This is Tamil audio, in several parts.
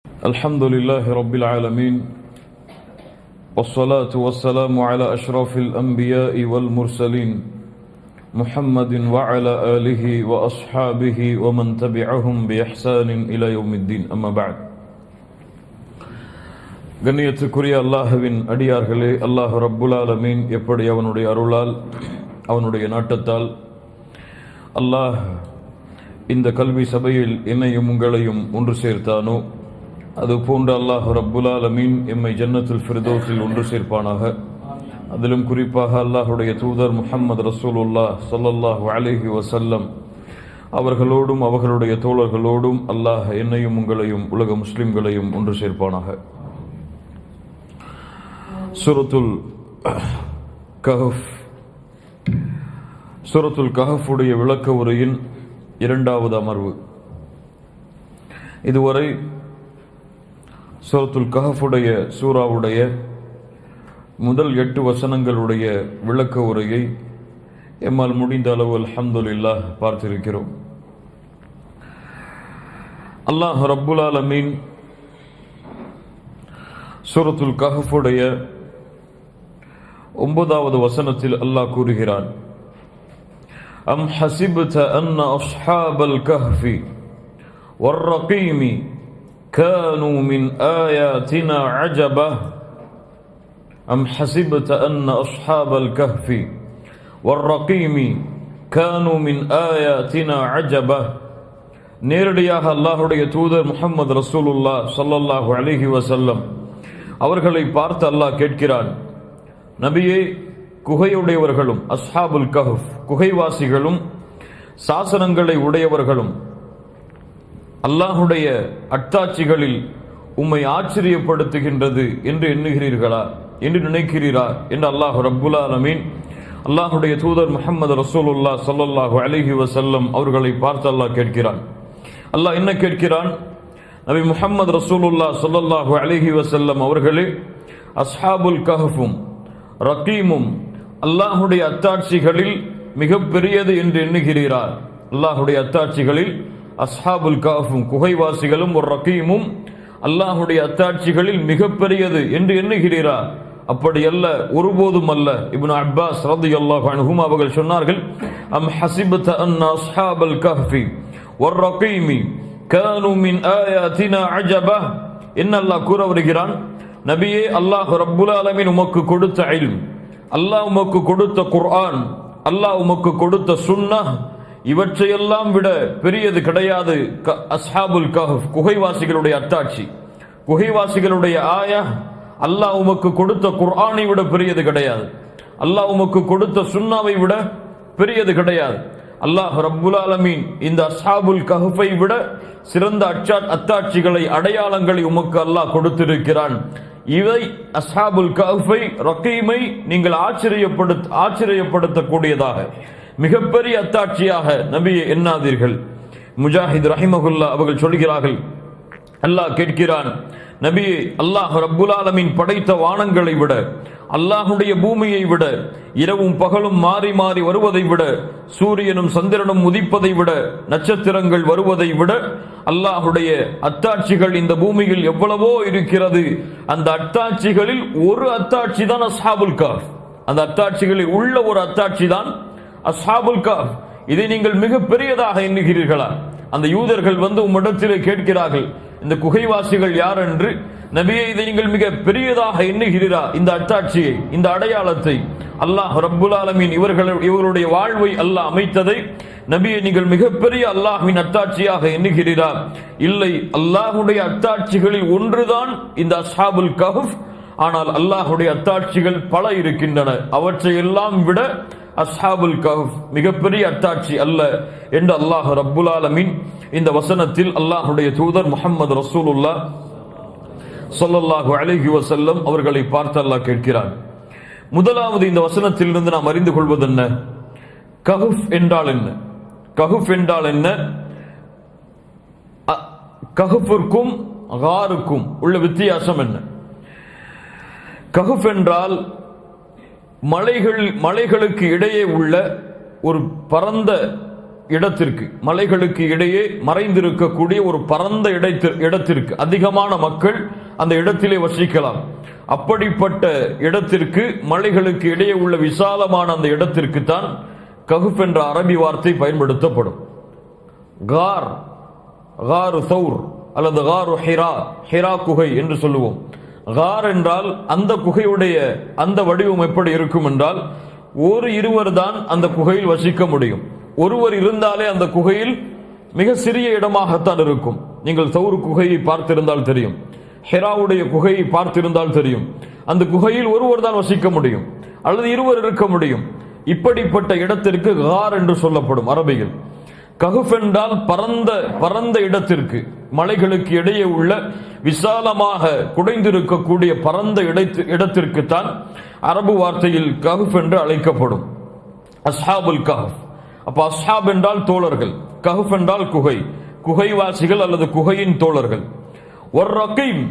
الحمد لله رب العالمين والصلاة والسلام على أشرف الأنبياء والمرسلين محمد وعلى آله وأصحابه ومن تبعهم بإحسان إلى يوم الدين أما بعد கண்ணியத்துக்குரிய அல்லாஹ்வின் அடியார்களே, அல்லாஹ் ரப்புல் ஆலமீன் எப்படி அவனுடைய அருளால் அவனுடைய நாட்டத்தால் அல்லாஹ் இந்த கல்வி சபையில் என்னையும் உங்களையும் ஒன்று சேர்த்தானோ அது போன்ற அல்லாஹ் ரப்புல் ஆலமீன் எம்மை ஜன்னத்துல் ஃபிர்தௌஸில் ஒன்று சேர்ப்பானாக. அதிலும் குறிப்பாக அல்லாஹுடைய தூதர் முஹம்மது ரசூலுல்லாஹ் ஸல்லல்லாஹு அலைஹி வஸல்லம் அவர்களோடும் அவர்களுடைய தோழர்களோடும் அல்லாஹ் என்னையும் உங்களையும் உலக முஸ்லிம்களையும் ஒன்று சேர்ப்பானாக. சூரத்துல் கஹஃப் சூரத்துல் கஹஃபுடைய விளக்க உரையின் இரண்டாவது அமர்வு. இதுவரை சூரத்துல் கஹஃபுடைய சூராவுடைய முதல் 8 வசனங்களுடைய விளக்க உரையை எம்மால் முடிந்த அளவு அல்ஹம்துலில்லாஹ் பார்த்திருக்கிறோம். அல்லாஹ் ரப்புல் ஆலமீன் சூரத்துல் கஹஃபுடைய 9வது வசனத்தில் அல்லாஹ் கூறுகிறான், அம் ஹஸிப்த அன்ன அஸ்ஹாபல் கஹ்ஃபி வர்ரகீமி كانوا من آياتنا عجبا أم حسبت أن أصحاب الكهف والرقيم كانوا من آياتنا عجبا. நேரடியாக அல்லாஹ்வுடைய தூதர் முஹம்மது ரசூலுல்லாஹ் ஸல்லல்லாஹு அலைஹி வஸல்லம் அவர்களை பார்த்து அல்லாஹ் கேட்கிறான், நபியே, குகையுடையவர்களும் அஸ்ஹாபுல் கஹ்ஃப் குகைவாசிகளும் சாசனங்களை உடையவர்களும் அல்லாஹுடைய அத்தாட்சிகளில் உம்மை ஆச்சரியப்படுத்துகின்றது என்று எண்ணுகிறீர்களா, என்று நினைக்கிறீரா என்று அல்லாஹ் ரப்புல் ஆலமீன் அல்லாஹுடைய தூதர் முஹம்மது ரசூலுல்லாஹ் ஸல்லல்லாஹு அலைஹி வஸல்லம் அவர்களை பார்த்து அல்லாஹ் கேட்கிறான். அல்லாஹ் என்ன கேட்கிறான்? நபி முஹம்மது ரசூலுல்லாஹ் ஸல்லல்லாஹு அலைஹி வஸல்லம் அவர்களே, அஸ்ஹாபுல் கஹ்ஃபும் ரகீமும் அல்லாஹுடைய அத்தாட்சிகளில் மிக பெரியது என்று எண்ணுகிறீரா? அல்லாஹுடைய அத்தாட்சிகளில் அஸ்ஹாபுல் கஹ்ஃபும் குகைவாசிகளும் ஒரு ரகீமும் அல்லாஹுடைய அத்தாட்சிகளில் மிகப்பெரியது என்று எண்ணுகிறீரா? அப்படி அல்ல, ஒருபோதும் அல்ல. இப்னு அப்பாஸ் ரலியல்லாஹு அன்ஹும் அவர்கள் சொன்னார்கள், அம் ஹஸிப்த அன்ன அஸ்ஹாபல் கஹ்ஃபி வர் ரகீமி கானூ மின் ஆயாத்தினா அஜபா. என்ன அல்லாஹ் கூற வருகிறான்? நபியே, அல்லாஹ் ரப்புல் ஆலமீன் உமக்கு கொடுத்த இல்ம், அல்லாஹ் உமக்கு கொடுத்த குர்ஆன், அல்லாஹ் உமக்கு கொடுத்த சுன்னஹ், இவற்றையெல்லாம் விட பெரியது கிடையாது அஸ்ஹாபுல் கஹ்ஃப் குகைவாசிகளுடைய அத்தாட்சி, குகைவாசிகளுடைய ஆயா. அல்லாஹ் உமக்கு கொடுத்த குர்ஆனை விட பெரியது கிடையாது, அல்லாஹ் உமக்கு கொடுத்த சுன்னாவை விட பெரியது கிடையாது. அல்லாஹ் ரப்புல் ஆலமீன் இந்த அஸ்ஹாபுல் கஹ்ஃபை விட சிறந்த அத்தாட்சிகளை அடையாளங்களை உமக்கு அல்லாஹ் கொடுத்திருக்கிறான். இவை அஸ்ஹாபுல் கஹ்ஃபை ரகீமை நீங்கள் ஆச்சரியப்படுத்தக்கூடியதாக மிகப்பெரிய அத்தாட்சியாக நபியை எண்ணாதீர்கள். முஜாஹித் ரஹிமஹுல்லா அவர்கள் சொல்கிறார்கள், அல்லாஹ் கேட்கிறான், நபியே, அல்லாஹ் ரப்புல் ஆலமீன் படைத்த வானங்களை விட, அல்லாஹுடைய பூமியை விட, இரவும் பகலும் மாறி மாறி வருவதை விட, சூரியனும் சந்திரனும் உதிப்பதை விட, நட்சத்திரங்கள் வருவதை விட அல்லாஹுடைய அத்தாட்சிகள் இந்த பூமியில் எவ்வளவோ இருக்கிறது. அந்த அத்தாட்சிகளில் ஒரு அத்தாட்சி தான் அஸ்ஹாபுல் கஹ்ஃப். அந்த அத்தாட்சிகளில் உள்ள ஒரு அத்தாட்சி தான் அஸ்ஹாபுல் கஹ்ஃப். இதை நீங்கள் மிக பெரியதாக எண்ணுகிறீர்களா? அந்த யூதர்கள் வந்து உம்மிடத்திலே கேட்கிறார்கள், இந்த குகைவாசிகள் யார் என்று. நபியே, இதை நீங்கள் மிக பெரியதாக எண்ணுகிறீரா? இந்த அத்தாட்சியை, இந்த அடையாளத்தை, அல்லாஹ் ரப்புல் ஆலமீன் இவர்களுடைய வாழ்வை அல்லாஹ் அமைத்ததை நபியை நீங்கள் மிகப்பெரிய அல்லாஹ்வின் அத்தாட்சியாக எண்ணுகிறீரா? இல்லை, அல்லாஹுடைய அத்தாட்சிகளில் ஒன்றுதான் இந்த அஸ்ஹாபுல் கஹ்ஃப். ஆனால் அல்லாஹுடைய அத்தாட்சிகள் பல இருக்கின்றன, அவற்றை எல்லாம் விட அஸ்ஹாபுல் கஹ்ஃப் மிகப்பெரிய அத்தாட்சி அல்ல என்று அல்லாஹ் ரப்புல் ஆலமீன் இந்த வசனத்தில் அல்லாஹுடைய தூதர் முஹம்மது ரசூலுல்லாஹ் ஸல்லல்லாஹு அலைஹி வஸல்லம் அவர்களை பார்த்து அல்லாஹ் கேட்கிறான். முதலாவது இந்த வசனத்திலிருந்து நாம் அறிந்து கொள்வது என்ன? கஹ்ஃப் என்றால் என்ன? கஹ்ஃப் என்றால் என்ன? கஹ்ஃபிற்கும் காருக்கும் உள்ள வித்தியாசம் என்ன? கஹ்ஃப் என்றால் மலைகளுக்கு இடையே உள்ள ஒரு பரந்த இடத்திற்கு, மலைகளுக்கு இடையே மறைந்திருக்கக்கூடிய ஒரு பரந்த இடத்திற்கு அதிகமான மக்கள் அந்த இடத்திலே வசிக்கலாம். அப்படிப்பட்ட இடத்திற்கு, மலைகளுக்கு இடையே உள்ள விசாலமான அந்த இடத்திற்கு தான் கஹுப் என்ற அரபி வார்த்தை பயன்படுத்தப்படும். கார், காரு சௌர் அல்லது காரு ஹிரா, ஹிரா குகை என்று சொல்லுவோம். கார் என்றால் அந்த குகையுடைய அந்த வடிவம் எப்படி இருக்கும் என்றால், இருவர் தான் அந்த குகையில் வசிக்க முடியும். ஒருவர் இருந்தாலே அந்த குகையில் மிக சிறிய இடமாகத்தான் இருக்கும். நீங்கள் சௌர் குகையை பார்த்திருந்தால் தெரியும், ஹிராவுடைய குகையை பார்த்திருந்தால் தெரியும். அந்த குகையில் ஒருவர் தான் வசிக்க முடியும் அல்லது இருவர் இருக்க முடியும். இப்படிப்பட்ட இடத்திற்கு கார் என்று சொல்லப்படும் அரபியில். கஹுப் என்றால் பரந்த இடத்திற்கு, மலைகளுக்கு இடையே உள்ள விசாலமாக குடைந்திருக்கக்கூடிய பரந்த இடத்திற்கு தான் அரபு வார்த்தையில் கஹுப் என்று அழைக்கப்படும். அஸ்ஹாபுல் கஹஃப். அப்ப அஸ்ஹாப் என்றால் தோழர்கள், கஹுப் என்றால் குகை, குகைவாசிகள் அல்லது குகையின் தோழர்கள். ஒர் ரகீம்,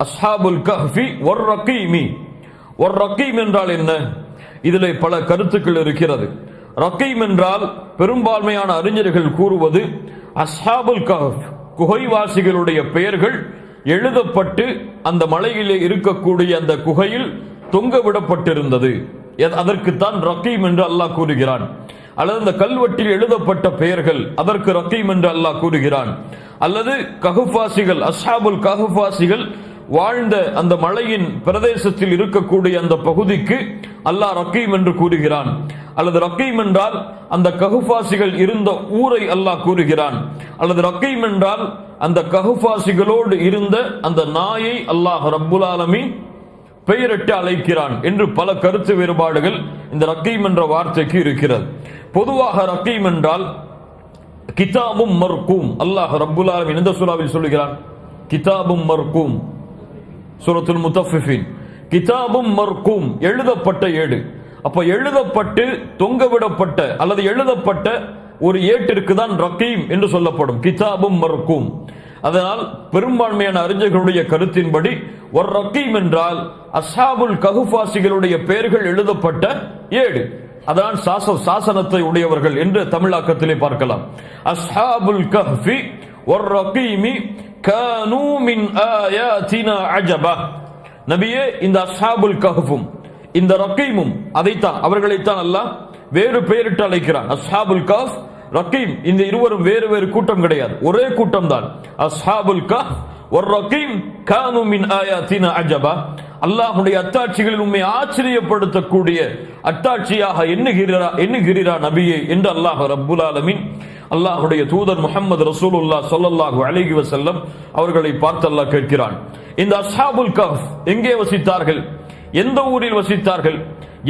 அஸ்ஹாபுல் கஹ்ஃபி ஒர் ரகீமி. ஒர் ரகீம் என்றால் என்ன? இதிலே பல கருத்துக்கள் இருக்கிறது. ரகீம் என்றால் பெரும்பான்மையான அறிஞர்கள் கூறுவது, அஸ்ஹாபுல் கஹஃப் குகைவாசிகளுடைய பெயர்கள் எழுதப்பட்டு அந்த மலையிலே இருக்கக்கூடிய அந்த குகையில் தொங்க விடப்பட்டிருந்தது, அதற்குத்தான் ரகீம் என்று அல்லாஹ் கூறுகிறான். அல்லது அந்த கல்வெட்டில் எழுதப்பட்ட பெயர்கள், அதற்கு ரகீம் என்று அல்லாஹ் கூறுகிறான். அல்லது கஹுஃபாசிகள், அஸ்ஹாபுல் கஹுஃபாசிகள் வாழ்ந்த அந்த மலையின் பிரதேசத்தில் இருக்கக்கூடிய அந்த பகுதிக்கு அல்லாஹ் ரகீம் என்று கூறுகிறான். அல்லது ரகீம் என்றால் அந்த கஹுஃபாசிகள் இருந்த ஊரை அல்லாஹ் கூறுகிறான். அல்லது ரகீம் என்றால் அந்த கஹுஃபாசிகளோடு இருந்த அந்த நாயை அல்லாஹ் ரப்புல் ஆலமீன் பெயரிட்டு அழைக்கிறான் என்று பல கருத்து வேறுபாடுகள் இந்த ரகீம் என்ற வார்த்தைக்கு இருக்கிறது. பொதுவாக ரகீம் என்றால் கிதாபும் மர்கூம். அல்லாஹ் ரப்புல் ஆலமீன் இந்த சூராவில் சொல்லுகிறான், கிதாபும் மர்கூம், சூரத்துல் முத்தஃபிஃபின். கிதாபும் மர்கூம், எழுதப்பட்ட ஏடு. அப்ப எழுதப்பட்டு தொங்கவிடப்பட்ட அல்லது எழுதப்பட்ட ஒரு ஏட்டிற்கு தான் ரகீம் என்று சொல்லப்படும், கிதாபும் மர்கூம். அதனால் பெரும்பான்மையான அறிஞர்களுடைய கருத்தின்படி ஒரு ரகீம் என்றால் அஸ்ஹாபுல் கஹுஃபாசிகளுடைய பெயர்கள் எழுதப்பட்ட ஏடு. அதான் சாசனத்தை உடையவர்கள் என்று தமிழாக்கத்திலே பார்க்கலாம். அஸ்ஹாபுல் கஹ்ஃபி ஒர் ரகீமி கானூ மின் ஆயாத்தினா அஜபா. நபியே, இந்த அஸ்ஹாபுல் கஹ்ஃபும் இந்த ரகீமும் அதைத்தான், அவர்களைத்தான் அல்லாஹ் வேறு பெயரிட்டு அழைக்கிறான். அஸ்ஹாபுல் கஹ்ஃப், ரகீம், இந்த இருவரும் வேறு வேறு கூட்டம் கிடையாது, ஒரே கூட்டம் தான். அஸ்ஹாபுல் கஹ்ஃப் ஒர் ரகீம் கானூ மின் ஆயாத்தினா அஜபா. அல்லாஹ்வுடைய அத்தாட்சிகளில் உம்மை ஆச்சரியப்படுத்தக்கூடிய அத்தாட்சியாக எண்ணுகிறீரா நபியே என்று அல்லாஹ் ரப்புல் ஆலமீன் அல்லாஹ்வுடைய தூதர் முஹம்மது ரசூலுல்லாஹ் ஸல்லல்லாஹு அலைஹி வஸல்லம் அவர்களை பார்த்து அல்லாஹ் கேட்கிறான், இந்த அஸ்ஹாபுல் கஹ்ஃப் எங்கே வசித்தார்கள்? எந்த ஊரில் வசித்தார்கள்?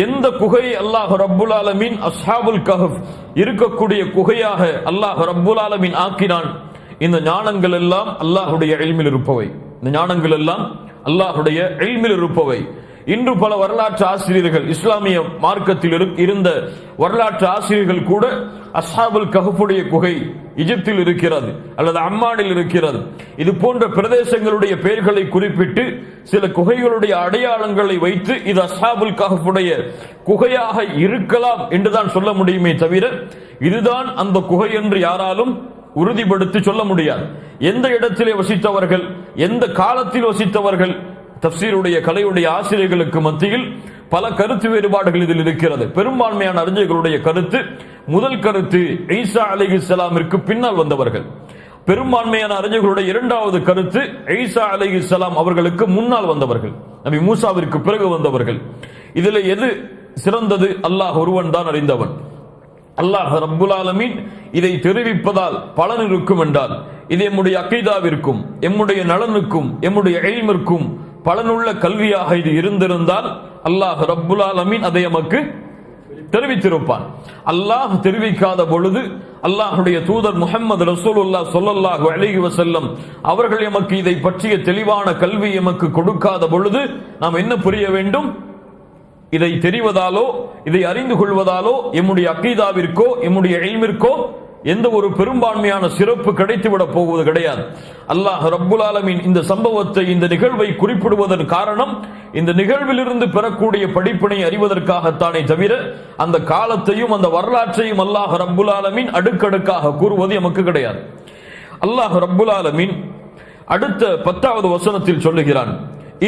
எந்த குகையை அல்லாஹ் ரப்புல் ஆலமீன் அஸ்ஹாபுல் கஹ்ஃப் இருக்கக்கூடிய குகையாக அல்லாஹ் ரப்புல் ஆலமீன் ஆக்கினான்? இந்த ஞானங்கள் எல்லாம் அல்லாஹ்வுடைய இல்மில் இருப்பவை. இந்த ஞானங்கள் எல்லாம் அல்லாஹ்வுடைய இல்மில் இருப்பவை. இன்று பல வரலாற்று ஆசிரியர்கள், இஸ்லாமிய மார்க்கத்தில் இருந்த வரலாற்று ஆசிரியர்கள் கூட அஸ்ஹாபுல் கஹ்ஃபுடைய குகை எகிப்தில் இருக்கிறது அல்லது அம்மானில் இருக்கிறது, இது போன்ற பிரதேசங்களுடைய பெயர்களை குறிப்பிட்டு சில குகைகளுடைய அடையாளங்களை வைத்து இது அஸ்ஹாபுல் கஹ்ஃபுடைய குகையாக இருக்கலாம் என்றுதான் சொல்ல முடியுமே தவிர இதுதான் அந்த குகை என்று யாராலும் உறுதிப்படுத்தி சொல்ல முடியாது. எந்த இடத்திலே வசித்தவர்கள், எந்த காலத்தில் வசித்தவர்கள், தஃப்சீருடைய கலையுடைய ஆசிரியர்களுக்கு மத்தியில் பல கருத்து வேறுபாடுகள் இதில் இருக்கிறது. பெரும்பான்மையான அறிஞர்களுடைய கருத்து, முதல் கருத்து ஈசா அலைஹிஸ்ஸலாமிற்கு பின்னால் வந்தவர்கள். பெரும்பான்மையான அறிஞர்களுடைய இரண்டாவது கருத்து ஈசா அலைஹிஸ்ஸலாம் அவர்களுக்கு முன்னால் வந்தவர்கள், நபி மூசாவிற்கு பிறகு வந்தவர்கள். இதில் எது சிறந்தது? அல்லாஹ் ஒருவன் தான் அறிந்தவன். அல்லாஹ் ரப்புல் ஆலமீன் இதை தெரிவிப்பதால் பலன் இருக்கும் என்றால் இது எம்முடைய அகீதாவிற்கும் எம்முடைய நலனுக்கும் எம்முடைய இல்மிற்கும் பலனுள்ள கல்வியாக இது இருந்திருந்தால் அல்லாஹ் ரப்புல் ஆலமீன் அதை நமக்கு தெரிவித்திருப்பான். அல்லாஹ் தெரிவிக்காத பொழுது அல்லாஹ்வுடைய தூதர் முஹம்மது ரசூலுல்லாஹ் ஸல்லல்லாஹு அலைஹி வஸல்லம் அவர்கள் எமக்கு இதை பற்றிய தெளிவான கல்வி எமக்கு கொடுக்காத பொழுது நாம் என்ன புரிய வேண்டும்? இதை தெரிவதாலோ இதை அறிந்து கொள்வதாலோ எம்முடைய அகீதாவிற்கோ எம்முடைய இல்மிற்கோ எந்த ஒரு பெரும்பான்மையான சிறப்பு கிடைத்துவிடப் போவது கிடையாது. அல்லாஹ் ரப்புல் ஆலமீன் இந்த சம்பவத்தை, இந்த நிகழ்வை குறிப்பிடுவதன் காரணம் இந்த நிகழ்விலிருந்து பெறக்கூடிய படிப்பினை அறிவதற்காகத்தானே தவிர அந்த காலத்தையும் அந்த வரலாற்றையும் அல்லாஹ் ரப்புல் ஆலமீன் அடுக்கடுக்காக கூறுவது எமக்கு கிடையாது. அல்லாஹ் ரப்புல் ஆலமீன் அடுத்த 10வது வசனத்தில் சொல்லுகிறான்,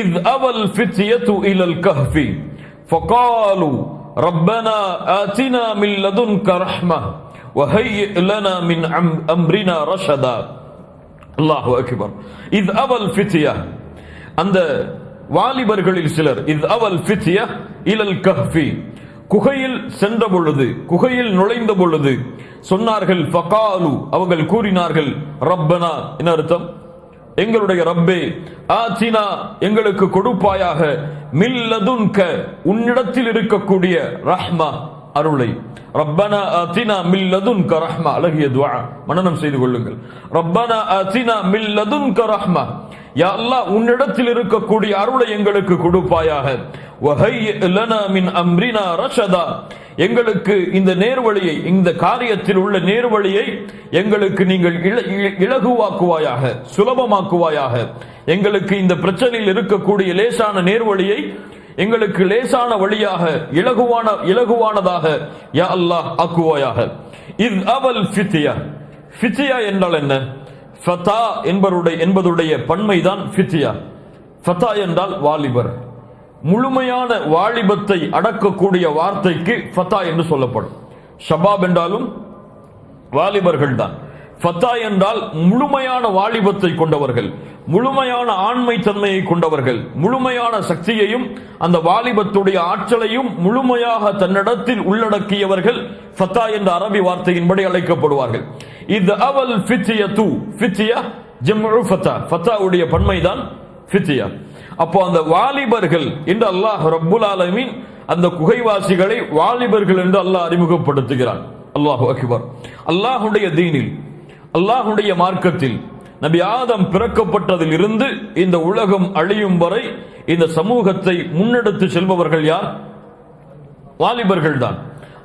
இத் அவல் ஃபித்யது இலல் கஹ்ஃபி ஃபகாலு ரப்பனா ஆதினா மின் லதுன்க ரஹ்மஹ் வஹய்யிஅ் லனா மின் அம்ரினா ரஷதா. அல்லாஹு அக்பர். இத் அவல் ஃபித்யா, அந்த வாலிபர்களில் சிலர், இத் அவல் ஃபித்யா இலல் கஹ்ஃபி, குகையில் சென்ற பொழுது, குகையில் நுழைந்த பொழுது சொன்னார்கள், ஃபகாலு, அவர்கள் கூறினார்கள், ரப்பனா, என்ன அர்த்தம்? எங்களுடைய ரப்பே, ஆதினா, எங்களுக்கு கொடுப்பாயாக, மின் லதுன்க, உன்னிடத்தில் இருக்கக்கூடிய, ரஹ்மா, அருளை. ரப்பனா ஆதினா மின் லதுன்க ரஹ்மா, அழகிய துஆ, மனனம் செய்து கொள்ளுங்கள். ரப்பனா ஆதினா மின் லதுன்க ரஹ்மா, யா அல்லாஹ், உன்னிடத்தில் இருக்கக்கூடிய அருளை எங்களுக்கு கொடுப்பாயாக. வஹய்யிஅ் லனா மின் அம்ரினா ரஷதா, எங்களுக்கு இந்த நேர்வழியை, இந்த காரியத்தில் உள்ள நேர்வழியை எங்களுக்கு நீங்கள் இலகுவாக்குவாயாக, சுலபமாக்குவாயாக. எங்களுக்கு இந்த பிரச்சனையில் இருக்கக்கூடிய லேசான நேர்வழியை எங்களுக்கு லேசான வழியாக, இலகுவானதாக யா அல்லாஹ் ஆக்குவாயாக. இத் அவல் ஃபித்யா, ஃபித்யா என்றால் என்ன? ஃபதா என்பதுடைய பன்மைதான் ஃபித்யா. ஃபதா என்றால் வாலிபர். முழுமையான வாலிபத்தை அடக்கக்கூடிய வார்த்தைக்கு ஃபதா என்று சொல்லப்படும். ஷபாப் என்றாலும் வாலிபர்கள் தான். ஃபதா என்றால் முழுமையான வாலிபத்தை கொண்டவர்கள், முழுமையான ஆண்மை தன்மையை கொண்டவர்கள், முழுமையான சக்தியையும் அந்த வாலிபத்துடைய ஆற்றலையும் முழுமையாக தன்னிடத்தில் உள்ளடக்கியவர்கள் ஃபதா என்ற அரபி வார்த்தையின்படி அழைக்கப்படுவார்கள். இது அவல் ஃபித்யது, ஃபித்யா ஜம்உ ஃபதா, ஃபதாவுடைய பன்மைதான் ஃபித்யா. அப்போ அந்த வாலிபர்கள் என்று அல்லாஹ் ரப்புல் ஆலமீன் அந்த குகைவாசிகளை வாலிபர்கள் என்று அல்லாஹ் அறிமுகப்படுத்துகிறான். அல்லாஹு அக்பர். அல்லாஹுடைய தீனில், அல்லாஹுடைய மார்க்கத்தில் நபி ஆதம் பிறக்கப்பட்டதில் இருந்து இந்த உலகம் அழியும் வரை இந்த சமூகத்தை முன்னெடுத்து செல்பவர்கள் யார்? வாலிபர்கள் தான்.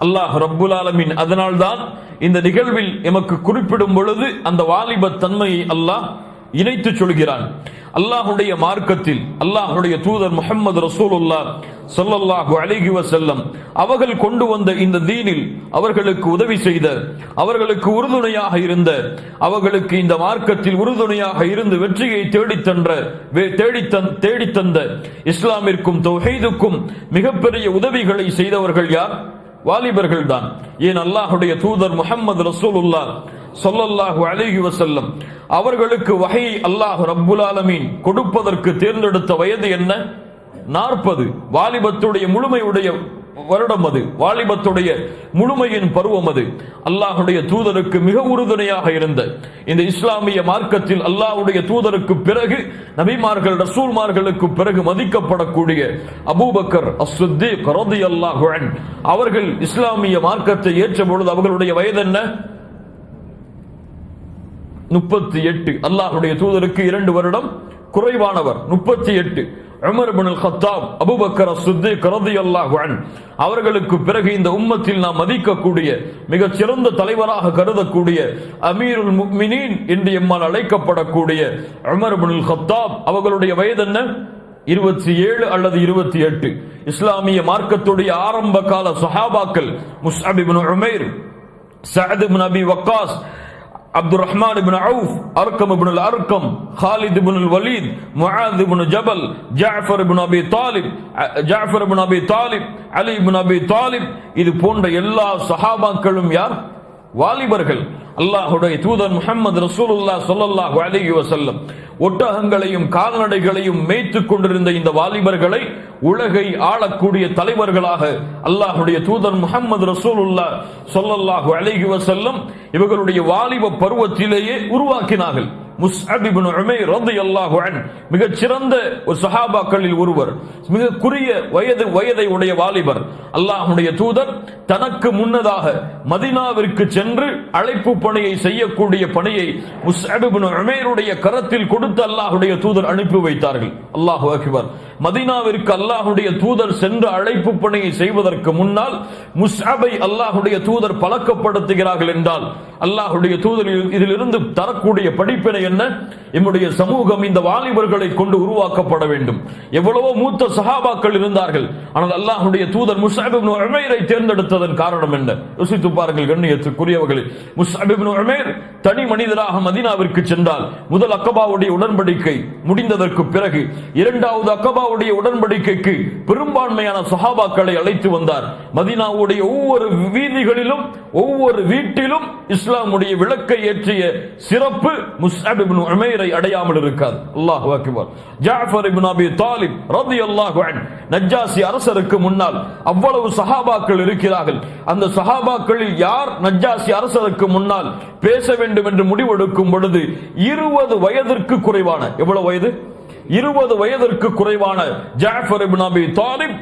அல்லாஹ் ரப்புல் ஆலமீன் அதனால்தான் இந்த நிகழ்வில் எமக்கு குறிப்பிடும் பொழுது அந்த வாலிப தன்மையை அல்லாஹ் இணைத்து சொல்கிறான். அல்லாஹுடைய மார்க்கத்தில் அல்லாஹுடைய தூதர் முஹம்மது ரசூலுல்லாஹ் ஸல்லல்லாஹு அலைஹி வஸல்லம் அவர்கள் கொண்டு வந்த இந்த தீனில் அவர்களுக்கு உதவி செய்த, அவர்களுக்கு உறுதுணையாக இருந்த, அவர்களுக்கு இந்த மார்க்கத்தில் உறுதுணையாக இருந்து வெற்றியை தேடித்தந்த இஸ்லாமிற்கும் தௌஹீதுக்கும் மிகப்பெரிய உதவிகளை செய்தவர்கள் யார்? வாலிபர்கள் தான். ஏன் அல்லாஹுடைய தூதர் முஹம்மது ரசூலுல்லாஹ் ஸல்லல்லாஹு அலைஹி வஸல்லம் அவர்களுக்கு வஹை அல்லாஹ் ரப்புல் ஆலமீன் கொடுப்பதற்கு தேர்ந்தெடுத்த வயது என்ன? 40. வாலிபத்துடைய முழுமையுடைய வருடம் அது, வாலிபத்துடைய முழுமையின் பருவம் அது. அல்லாஹுடைய தூதருக்கு மிக உறுதுணையாக இருந்த இந்த இஸ்லாமிய மார்க்கத்தில் அல்லாஹுடைய தூதருக்கு பிறகு நபிமார்கள், ரசூல்மார்களுக்கு பிறகு மதிக்கப்படக்கூடிய அபூபக்கர் அஸ்-சித்தீக் ரலியல்லாஹு அன்ஹு அவர்கள் இஸ்லாமிய மார்க்கத்தை ஏற்ற பொழுது அவர்களுடைய வயது என்ன? 38. அல்லாஹுடைய தூதருக்கு 2 வருடம் குறைவானவர், 38. உமர் இப்னு அல்-கத்தாப், அபூபக்கர் அஸ்-சித்தீக் ரலியல்லாஹு அன்ஹு அவர்களுக்கு பிறகு இந்த உம்மத்தில் நாம் மதிக்கக்கூடிய மிகச் சிறந்த தலைவராக கருதக்கூடிய அமீருல் முஃமினீன் என்று எம்மால் அழைக்கப்படக்கூடிய உமர் இப்னு அல்-கத்தாப் அவர்களுடைய வயது என்ன? 27 அல்லது 28. இஸ்லாமிய மார்க்கத்துடைய ஆரம்ப கால சஹாபாக்கள் முஸ்அப் இப்னு உமைர், சஅத் இப்னு அபி வக்காஸ், அப்துர் ரஹ்மான் இப்னு அவுஃப், அர்கம் இப்னு அல்-அர்கம், ஹாலித் இப்னு அல்-வலீத், முஆத் இப்னு ஜபல், ஜஅஃபர் இப்னு அபி தாலிப், அலி இப்னு அபி தாலிப், இது போன்ற எல்லா சஹாபாக்களும் யார்? வாலிபர்கள். அல்லாஹுடைய தூதர் முஹம்மது ரசூலுல்லாஹ் ஸல்லல்லாஹு அலைஹி வஸல்லம் ஒட்டகங்களையும் கால்நடைகளையும் மேய்த்துக் கொண்டிருந்த இந்த வாலிபர்களை உலகை ஆளக்கூடிய தலைவர்களாக அல்லாஹுடைய தூதர் முஹம்மது ரசூலுல்லாஹ் ஸல்லல்லாஹு அலைஹி வஸல்லம் இவர்களுடைய வாலிப பருவத்திலேயே உருவாக்கினார்கள். முஸ்அப் இப்னு உமைர் ரலியல்லாஹு அன்ஹு மிகச் சிறந்த ஒரு சஹாபாக்களில் ஒருவர், மிக குறுகிய வயதை உடைய வாலிபர். அல்லாஹுடைய தூதர் தனக்கு முன்னதாக மதீனாவிற்கு சென்று அழைப்பு பணியை செய்யக்கூடிய பணியை முஸ்அப் இப்னு உமைருடைய கரத்தில் கொடுத்து அல்லாஹுடைய தூதர் அனுப்பி வைத்தார்கள். அல்லாஹு அக்பர். மதீனாவிற்கு அல்லாஹ்வுடைய தூதர் சென்று அழைப்பு பணியை செய்வதற்கு முன்னால் முஸ்அபை அல்லாஹ்வுடைய தூதர் பழக்கப்படுத்துகிறார்கள் என்றால் அல்லாஹ்வுடைய தூதர் இதிலிருந்து தரக்கூடிய படிப்பினை என்ன? நம்முடைய சமூகம் இந்த வாலிபர்களை கொண்டு உருவாக்கப்பட வேண்டும். எவ்வளவோ மூத்த சஹாபாக்கள் இருந்தார்கள், ஆனால் அல்லாஹ்வுடைய தூதர் முஸ்அப் இப்னு உமைரை தேர்ந்தெடுத்ததன் காரணம் என்ன? யோசித்து பாருங்கள் கண்ணியத்துக்குரியவர்களே. முஸ்அப் இப்னு உமைர் தனி மனிதராக மதீனாவிற்கு சென்றால் முதல் அக்கபாவுடைய உடன்படிக்கை முடிந்ததற்கு பிறகு இரண்டாவது அக்கபாவுடைய உடன்படிக்கைக்கு பெரும்பான்மையான சஹாபாக்களை அழைத்து வந்தார். மதீனாவுடைய ஒவ்வொரு வீதிகளிலும் ஒவ்வொரு வீட்டிலும் இஸ்லாமுடைய விளக்கை ஏற்றிய சிறப்பு முஸ்அப் இப்னு உமைரை அடையாமல் இருக்காது. அல்லாஹு அக்பர். ஜாஃபர் இப்னு அபி தாலிப் ரலியல்லாஹு அன்ஹு நஜ்ஜாசி அரசருக்கு முன்னால் அவ்வளவு சஹாபாக்கள் இருக்கிறார்கள். அந்த சஹாபாக்களில் யார் நஜ்ஜாசி அரசருக்கு முன்னால் பேச வேண்டும் என்று முடிவெடுக்கும் பொழுது 20 வயதிற்கு குறைவான, எவ்வளவு வயது? 20 வயதிற்கு குறைவான ஜாஃபர் இப்னு அபி தாலிப்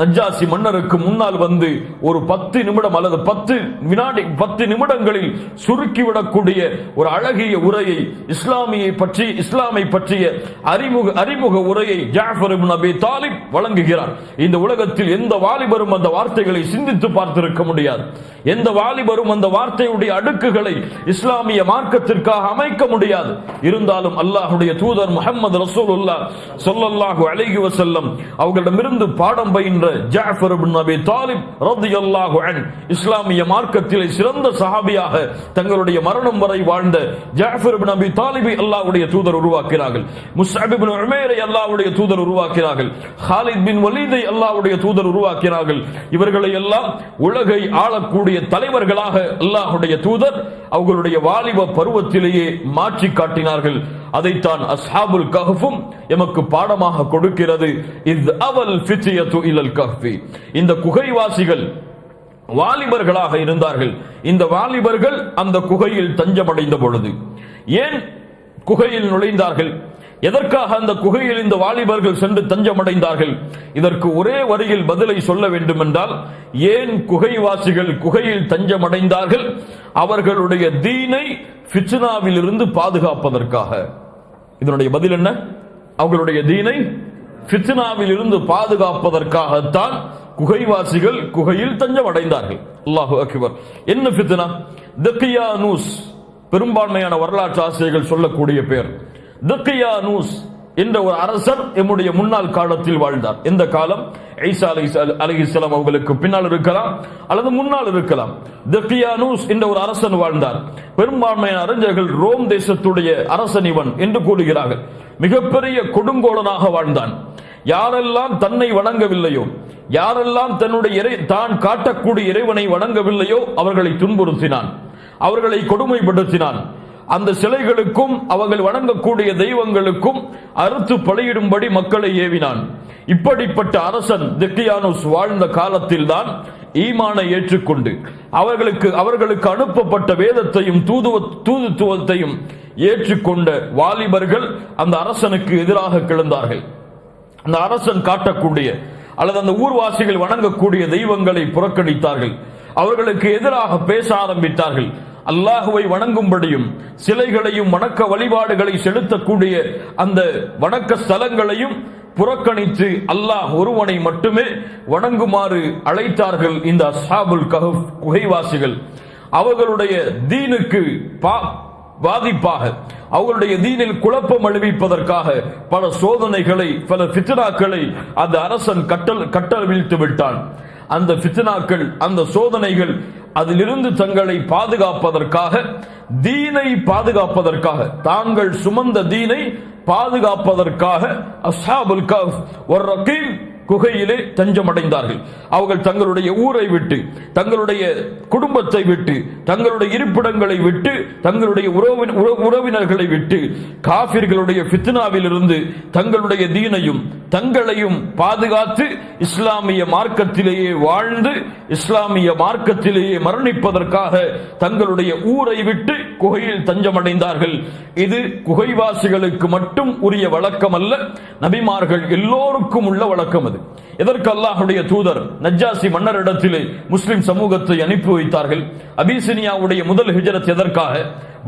நஜ்ஜாசி மன்னருக்கு முன்னால் வந்து ஒரு 10 நிமிடம் அல்லது 10 நிமிடங்களில் சுருக்கிவிடக்கூடிய ஒரு அழகிய உரையை, இஸ்லாமை பற்றிய அறிமுக உரையை ஜாஃபர் இப்னு அபி தாலிப் வழங்குகிறார். இந்த உலகத்தில் எந்த வாலிபரும் அந்த வார்த்தைகளை சிந்தித்து பார்த்திருக்க முடியாது. எந்த வாலிபரும் அந்த வார்த்தையுடைய அடுக்குகளை இஸ்லாமிய மார்க்கத்திற்காக அமைக்க முடியாது. இருந்தாலும் அல்லாஹ்வுடைய தூதர் முஹம்மது ரசூலுல்லாஹ் ஸல்லல்லாஹு அலைஹி வஸல்லம் அவர்களிடமிருந்து பாடம் பயின்ற ஜாஃபர் இப்னு அபி தாலிப் ரலியல்லாஹு அன்ஹு இஸ்லாமிய மார்க்கத்திலே சிறந்த சஹாபியாக தங்களுடைய மரணம் வரை வாழ்ந்த ஜாஃபர் இப்னு அபி தாலிபை அல்லாஹ்வுடைய தூதர் உருவாக்கினார்கள். முஸ்அப் இப்னு உமைரை அல்லாஹ்வுடைய தூதர் உருவாக்கினார்கள். ஹாலித் பின் வலீதை அல்லாஹ்வுடைய தூதர் உருவாக்கினார்கள். இவர்களை எல்லாம் உலகை ஆளக்கூடிய தலைவர்களாக அல்லாஹ்வுடைய தூதர் அவர்களுடைய வாலிப பருவத்திலேயே மாற்றி காட்டினார்கள். அதைத்தான் அஸ்ஹாபுல் கஹ்ஃபும் எமக்கு பாடமாக கொடுக்கிறது. இஸ் அவல் ஃபித்யது இலல் கஹ்ஃபி. இந்த குகைவாசிகள் வாலிபர்களாக இருந்தார்கள். இந்த வாலிபர்கள் அந்த குகையில் தஞ்சமடைந்த பொழுது ஏன் குகையில் நுழைந்தார்கள்? எதற்காக அந்த குகையில் இந்த வாலிபர்கள் சென்று தஞ்சமடைந்தார்கள்? இதற்கு ஒரே வரியில் பதிலை சொல்ல வேண்டும் என்றால், ஏன் குகைவாசிகள் குகையில் தஞ்சமடைந்தார்கள்? அவர்களுடைய தீனை ஃபித்னாவில் இருந்து பாதுகாப்பதற்காக. இதனுடைய பதில் என்ன? அவர்களுடைய தீனை ஃபித்னாவில் இருந்து பாதுகாப்பதற்காகத்தான் குகைவாசிகள் குகையில் தஞ்சமடைந்தார்கள். அல்லாஹு அக்பர். என்ன ஃபித்னா? தக்கியானூஸ், பெரும்பான்மையான வரலாற்று ஆசிரியர்கள் சொல்லக்கூடிய பெயர். தக்கியானூஸ் என்ற ஒரு அரசர் எம்முடைய முன்னாள் காலத்தில் வாழ்ந்தார். எந்த காலம்? ஈசா அலைஹிஸ்ஸலாம் அவர்களுக்கு பின்னால் இருக்கலாம் அல்லது முன்னால் இருக்கலாம். தக்கியானூஸ் என்ற ஒரு அரசன் வாழ்ந்தார். பெரும்பான்மையான அறிஞர்கள் ரோம் தேசத்துடைய அரசன் இவன் என்று கூறுகிறார்கள். மிகப்பெரிய கொடுங்கோலனாக வாழ்ந்தான். யாரெல்லாம் தன்னை வணங்கவில்லையோ, யாரெல்லாம் தான் காட்டக்கூடிய இறைவனை வணங்கவில்லையோ அவர்களை துன்புறுத்தினான், அவர்களை கொடுமைப்படுத்தினான். அந்த சிலைகளுக்கும் அவர்கள் வணங்கக்கூடிய தெய்வங்களுக்கும் அறுத்து பலியிடும்படி மக்களை ஏவினான். இப்படிப்பட்ட அரசன் தக்கியானூஸ் வாழ்ந்த காலத்தில் தான் ஈமானை ஏற்றுக்கொண்டு அவர்களுக்கு அனுப்பப்பட்ட வேதத்தையும் தூதுத்துவத்தையும் ஏற்றுக்கொண்ட வாலிபர்கள் அந்த அரசனுக்கு எதிராக கிளந்தார்கள். அந்த அரசன் காட்டக்கூடிய அல்லது அந்த ஊர்வாசிகள் வணங்கக்கூடிய தெய்வங்களை புறக்கணித்தார்கள். அவர்களுக்கு எதிராக பேச ஆரம்பித்தார்கள். அல்லாஹுவை வணங்கும்படியும் சிலைகளையும் வணக்க வழிபாடுகளை செலுத்தக்கூடிய அந்த வணக்க ஸ்தலங்களையும் புறக்கணித்து அல்லாஹ் ஒருவனை மட்டுமே வணங்குமாறு அழைத்தார்கள் இந்த அஸ்ஹாபுல் கஹ்ஃப் குகைவாசிகள். அவர்களுடைய தீனுக்கு பாதிப்பாக, அவர்களுடைய தீனில் குழப்பம் அளிப்பதற்காக பல சோதனைகளை, பல ஃபித்னாக்களை அந்த அரசன் கட்டவிழ்த்து விட்டான். அந்த ஃபித்னாக்கள், அந்த சோதனைகள், அதிலிருந்து தங்களை பாதுகாப்பதற்காக, தீனை பாதுகாப்பதற்காக, தாங்கள் சுமந்த தீனை பாதுகாப்பதற்காக அஸ்ஹாபுல் கஹ்ஃப் வர்ரகீம் குகையிலே தஞ்சமடைந்தார்கள். அவர்கள் தங்களுடைய ஊரை விட்டு, தங்களுடைய குடும்பத்தை விட்டு, தங்களுடைய இருப்பிடங்களை விட்டு, தங்களுடைய உறவினர்களை விட்டு காஃபிர்களுடைய ஃபித்னாவில் இருந்து தங்களுடைய தீனையும் தங்களையும் பாதுகாத்து இஸ்லாமிய மார்க்கத்திலேயே வாழ்ந்து இஸ்லாமிய மார்க்கத்திலேயே மரணிப்பதற்காக தங்களுடைய ஊரை விட்டு குகையில் தஞ்சமடைந்தார்கள். இது குகைவாசிகளுக்கு மட்டும் உரிய வழக்கம் அல்ல, நபிமார்கள் எல்லோருக்கும் உள்ள வழக்கம். அது எதற்கு அல்லாஹ்வுடைய தூதர் நஜ்ஜாசி மன்னரிடத்திலே முஸ்லிம் சமூகத்தை அனுப்பி வைத்தார்கள்? அபிசினியாவுடைய முதல் ஹிஜ்ரத் எதற்காக?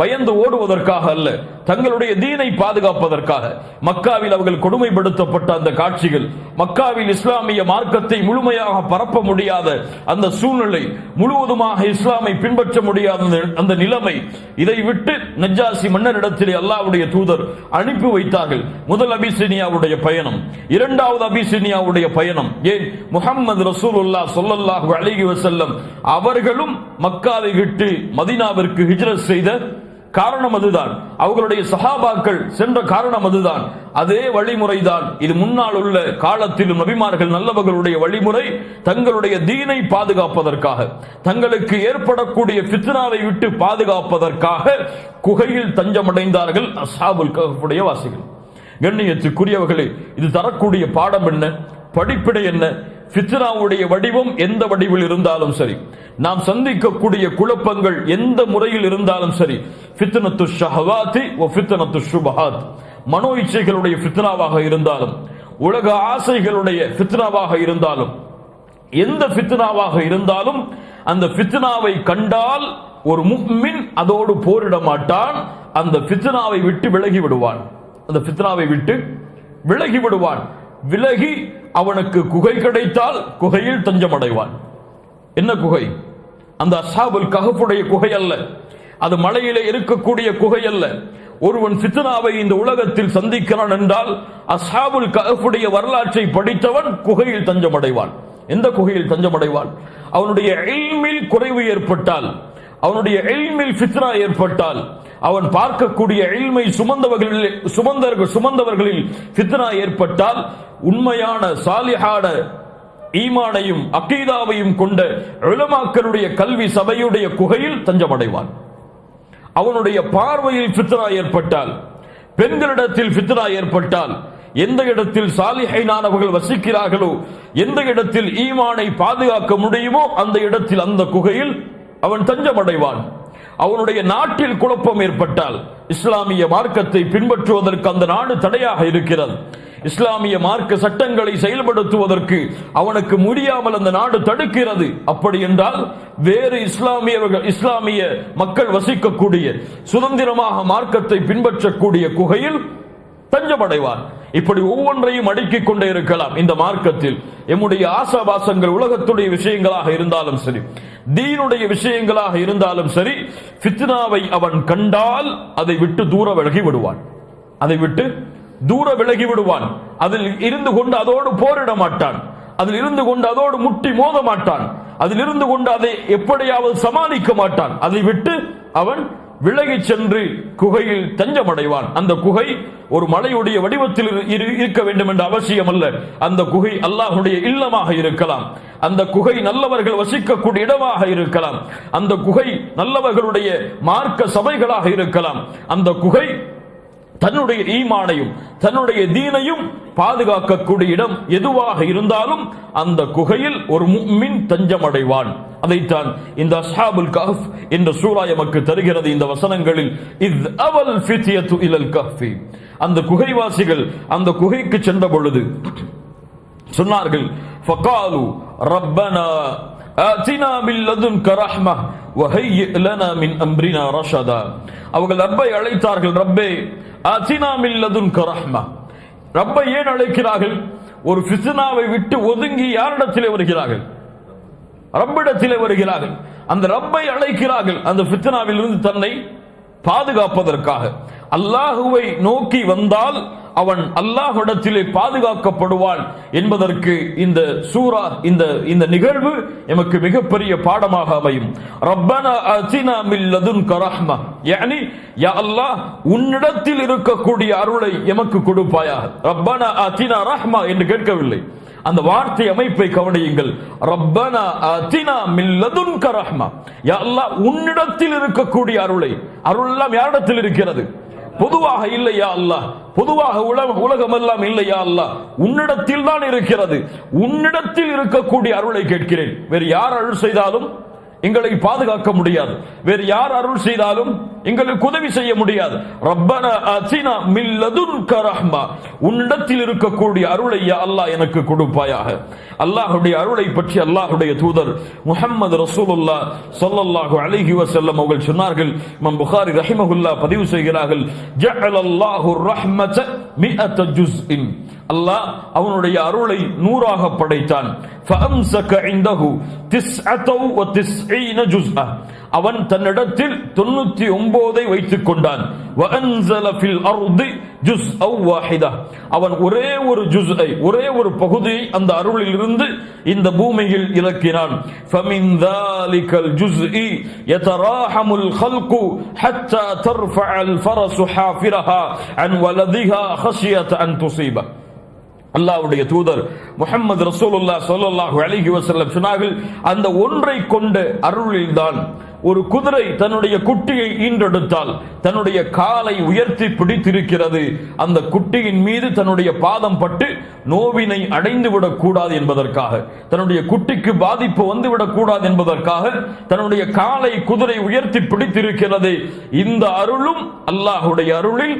பயந்து ஓடுவதற்காக அல்ல, தங்களுடைய தீனை பாதுகாப்பதற்காக. மக்காவில் அவர்கள் கொடுமைப்படுத்தப்பட்ட அந்த காட்சிகள், மக்காவில் இஸ்லாமிய மார்க்கத்தை முழுமையாக பரப்ப முடியாத அந்த சூழ்நிலை, முழுவதுமாக இஸ்லாமை பின்பற்ற முடியாத அந்த நிலைமை, இதை விட்டு நஜ்ஜாசி மன்னரிடத்திலே அல்லாஹ்வுடைய தூதர் அனுப்பி வைத்தார்கள். முதல் அபிசீனியாவுடைய பயணம், இரண்டாவது அபிசீனியாவுடைய பயணம். ஏன் முஹம்மது ரசூலுல்லாஹ் ஸல்லல்லாஹு அலைஹி வஸல்லம் அவர்களும் மக்காவை விட்டு மதீனாவிற்கு ஹிஜ்ரத் செய்த காரணம் அதுதான். அவர்களுடைய சஹாபாக்கள் சென்ற காரணம் அதுதான். அதே வழிமுறைதான் இது முன்னால் உள்ள காலத்திலும் நபிமார்கள் நல்லவர்களுடைய வழிமுறை. தங்களுடைய தீனை பாதுகாப்பதற்காக, தங்களுக்கு ஏற்படக்கூடிய ஃபித்னாவை விட்டு பாதுகாப்பதற்காக குகையில் தஞ்சமடைந்தார்கள் அஸ்ஹாபுல் கஹ்ஃபுடைய வாசிகள். கண்ணியத்துக்குரியவர்களே, இது தரக்கூடிய பாடம் என்ன, படிப்பினை என்ன? ஃபித்னாவுடைய வடிவம் எந்த வடிவில் இருந்தாலும் சரி, நாம் சந்திக்கக்கூடிய குழப்பங்கள் எந்த முறையில் இருந்தாலும் சரி, ஃபித்னத்து ஷஹவாத்தி வ ஃபித்னத்து ஷுபஹாத், மனோ இச்சைகளுடைய ஃபித்னாவாக இருந்தாலும், உலக ஆசைகளுடைய ஃபித்னாவாக இருந்தாலும், எந்த ஃபித்னாவாக இருந்தாலும், அந்த ஃபித்னாவை கண்டால் ஒரு முஃமின் அதோடு போரிட மாட்டான், அந்த ஃபித்னாவை விட்டு விலகி விடுவான். அந்த ஃபித்னாவை விட்டு விலகி விடுவான். விலகி அவனுக்கு குகை கிடைத்தால் குகையில் தஞ்சமடைவான். என்ன குகை? அந்த அஸ்ஹாபுல் கஹ்ஃபுடைய குகை அல்ல, அது மலையிலே இருக்கக்கூடிய குகை அல்ல. ஒருவன் ஃபித்னாவை இந்த உலகத்தில் சந்திக்கிறான் என்றால் அஸ்ஹாபுல் கஹ்ஃபுடைய வரலாற்றை படித்தவன் குகையில் தஞ்சமடைவான். எந்த குகையில் தஞ்சமடைவான்? அவனுடைய இல்மில் குறைவு ஏற்பட்டால், அவனுடைய இல்மில் ஃபித்னா ஏற்பட்டால், அவன் பார்க்கக்கூடிய இல்மை சுமந்தவர்களில் ஃபித்னா ஏற்பட்டால், உண்மையான சாலிஹான ஈமானையும் அகீதாவையும் கொண்ட உலமாக்களுடைய கல்வி சபையுடைய குகையில் தஞ்சமடைவான். அவனுடைய பார்வையில் ஃபித்னா ஏற்பட்டால், பெண்களிடத்தில் ஃபித்னா ஏற்பட்டால், எந்த இடத்தில் சாலிஹைனானவர்கள் வசிக்கிறார்களோ, எந்த இடத்தில் ஈமானை பாதுகாக்க முடியுமோ அந்த இடத்தில், அந்த குகையில் அவன் தஞ்சமடைவான். அவனுடைய நாட்டில் குழப்பம் ஏற்பட்டால், இஸ்லாமிய மார்க்கத்தை பின்பற்றுவதற்கு அந்த நாடு தடையாக இருக்கிறது, இஸ்லாமிய மார்க்க சட்டங்களை செயல்படுத்துவதற்கு அவனுக்கு முடியாமல் அந்த நாடு தடுக்கிறது. அப்படி என்றால் வேறு இஸ்லாமிய மக்கள் வசிக்கக்கூடிய, சுதந்திரமாக மார்க்கத்தை பின்பற்றக்கூடிய குகையில் தஞ்சமடைவான். இப்படி ஒவ்வொன்றையும் அடுக்கிக் கொண்டே இருக்கலாம். இந்த மார்க்கத்தில் எம்முடைய ஆசாபாசங்கள் உலகத்துடைய விஷயங்களாக இருந்தாலும் சரி, தீனுடைய விஷயங்களாக இருந்தாலும் சரி, ஃபித்னாவை அவன் கண்டால் அதை விட்டு தூர விலகி விடுவான். அதை விட்டு தூர விலகி விடுவான். அதில் இருந்து கொண்டு அதோடு போரிட மாட்டான். அதில் இருந்து கொண்டு அதோடு முட்டி மோத மாட்டான். அதில் இருந்து கொண்டு அதை எப்படியாவது சமாளிக்க மாட்டான். அதை விட்டு அவன் விலகி சென்று குகையில் தஞ்சமடைவான். அந்த குகை ஒரு மலையுடைய வடிவத்தில் இருக்க வேண்டும் என்ற அவசியம் அல்ல. அந்த குகை அல்லாஹ்வுடைய இல்லமாக இருக்கலாம். அந்த குகை நல்லவர்கள் வசிக்கக்கூடிய இடமாக இருக்கலாம். அந்த குகை நல்லவர்களுடைய மார்க்க சபைகளாக இருக்கலாம். அந்த குகை தன்னுடைய ஈமானையும் தன்னுடைய தீனையும் பாதுகாக்கக்கூடிய இடம் எதுவாக இருந்தாலும் அந்த குகையில் ஒரு முஃமின் தஞ்சமடைவான். அதைத்தான் இந்த அஸ்ஹாபுல் கஹ்ஃப் என்ற சூரா நமக்கு தருகிறது. இந்த வசனங்களில் இத் அவல் ஃபித்யத்து இலல் கஹ்ஃபி, அந்த குகைவாசிகள் அந்த குகைக்கு சென்ற பொழுது சொன்னார்கள், ஃபகாலு ரப்பனா ஆதினா மின் லதுன்க ரஹ்ம வஹய்யி லனா மின் அம்ரினா ரஷதா. அவர்கள் ரப்பை அழைத்தார்கள். ரப்பே ஆதினா மின் லதுன்க ரஹ்ம. ரப்பை ஏன் அழைக்கிறார்கள்? ஒரு ஃபித்னாவை விட்டு ஒதுங்கி யாரிடத்திலே வருகிறார்கள்? ரப்பிடத்திலே வருகிறார்கள். அந்த ரப்பை அழைக்கிறார்கள் அந்த ஃபித்னாவில் இருந்து தன்னை பாதுகாப்பதற்காக. அல்லாஹுவை நோக்கி வந்தால் அவன் அல்லாஹ்விடத்திலே பாதுகாக்கப்படுவான் என்பதற்கு இந்த சூரா, இந்த நிகழ்வு எமக்கு மிகப்பெரிய பாடமாக அமையும். ரப்பனா ஆதினா மின் லதுன்க ரஹ்ம, யானி யா அல்லாஹ் உன்னிடத்தில் இருக்கக்கூடிய அருளை எமக்கு கொடுப்பாயாக. ரப்பனா ஆதினா ரஹ்மா என்று கேட்கவில்லை. அந்த வார்த்தை அமைப்பை கவனியுங்கள். ரப்பனா ஆதினா மின் லதுன்க ரஹ்மா, யா அல்லாஹ் உன்னிடத்தில் இருக்கக்கூடிய அருளை. அருள் எல்லாம் யாரிடத்தில் இருக்கிறது? பொதுவாக இல்லையா அல்லாஹ், பொதுவாக உலகம் எல்லாம் இல்லையா அல்லாஹ், உன்னிடத்தில் தான் இருக்கிறது. உன்னிடத்தில் இருக்கக்கூடிய அருளை கேட்கிறேன். வேறு யார் அருள் செய்தாலும் எங்களை பாதுகாக்க முடியாது. வேறு யார் அருள் செய்தாலும் எங்களுக்கு உதவி செய்ய முடியாது. ரப்பனா ஆத்தினா மின் லதுன்க ரஹ்மா, உன்னிடத்தில் இருக்கக்கூடிய அருளை யா அல்லாஹ் எனக்கு கொடுப்பாயாக. அல்லாஹ்வுடைய அருளை பற்றி அல்லாஹ்வுடைய தூதர் முஹம்மது ரசூலுல்லாஹ் ஸல்லல்லாஹு அலைஹி வஸல்லம் அவர்கள் சொன்னார்கள். இமாம் புகாரி ரஹிமஹுல்லாஹ் பதிவு செய்கிறார்கள், ஜஅலல்லாஹு ரஹ்மத மிஅத ஜுஸ்இன், அல்லாஹ் அவனுடைய அருளை 100ஆக படைத்தான். ஃபஅம்ஸக இன்தஹு 99 ஜுஸ்அ, அவன் தன்னிடத்தில் 99ஐ வைத்துக் கொண்டான். வஅன்ஸல ஃபில் அர்தி ஜுஸ்அ வாஹிதா, அவன் ஒரே ஒரு ஜுஸ்ஐ, ஒரே ஒரு பகுதியை அந்த அருளில் இருந்து இந்த பூமியில் இறக்கினான். ஃபமின் ذلிகல் ஜுஸ்இ யதராஹமுல் ஹல்கு ஹத்தா தர்ஃபஅல் ஃபரஸு ஹாஃபிரஹா அன் வலதிஹா ஹஷியத அன் துஸீப. அல்லாஹ்வுடைய தூதர் முஹம்மது ரசூலுல்லாஹ் ஸல்லல்லாஹு அலைஹி வஸல்லம் சொன்னார்கள், அந்த ஒன்றை கொண்ட அருளில்தான் ஒரு குதிரை தன்னுடைய குட்டியை ஈன்றெடுத்தால் தன்னுடைய காலை உயர்த்தி பிடித்திருக்கிறது. அந்த குட்டியின் மீது தன்னுடைய பாதம் பட்டு நோவினை அடைந்து விடக்கூடாது என்பதற்காக, தன்னுடைய குட்டிக்கு பாதிப்பு வந்துவிடக் கூடாது என்பதற்காக தன்னுடைய காலை குதிரை உயர்த்தி பிடித்திருக்கிறது. இந்த அருளும் அல்லாஹ்வுடைய அருளில்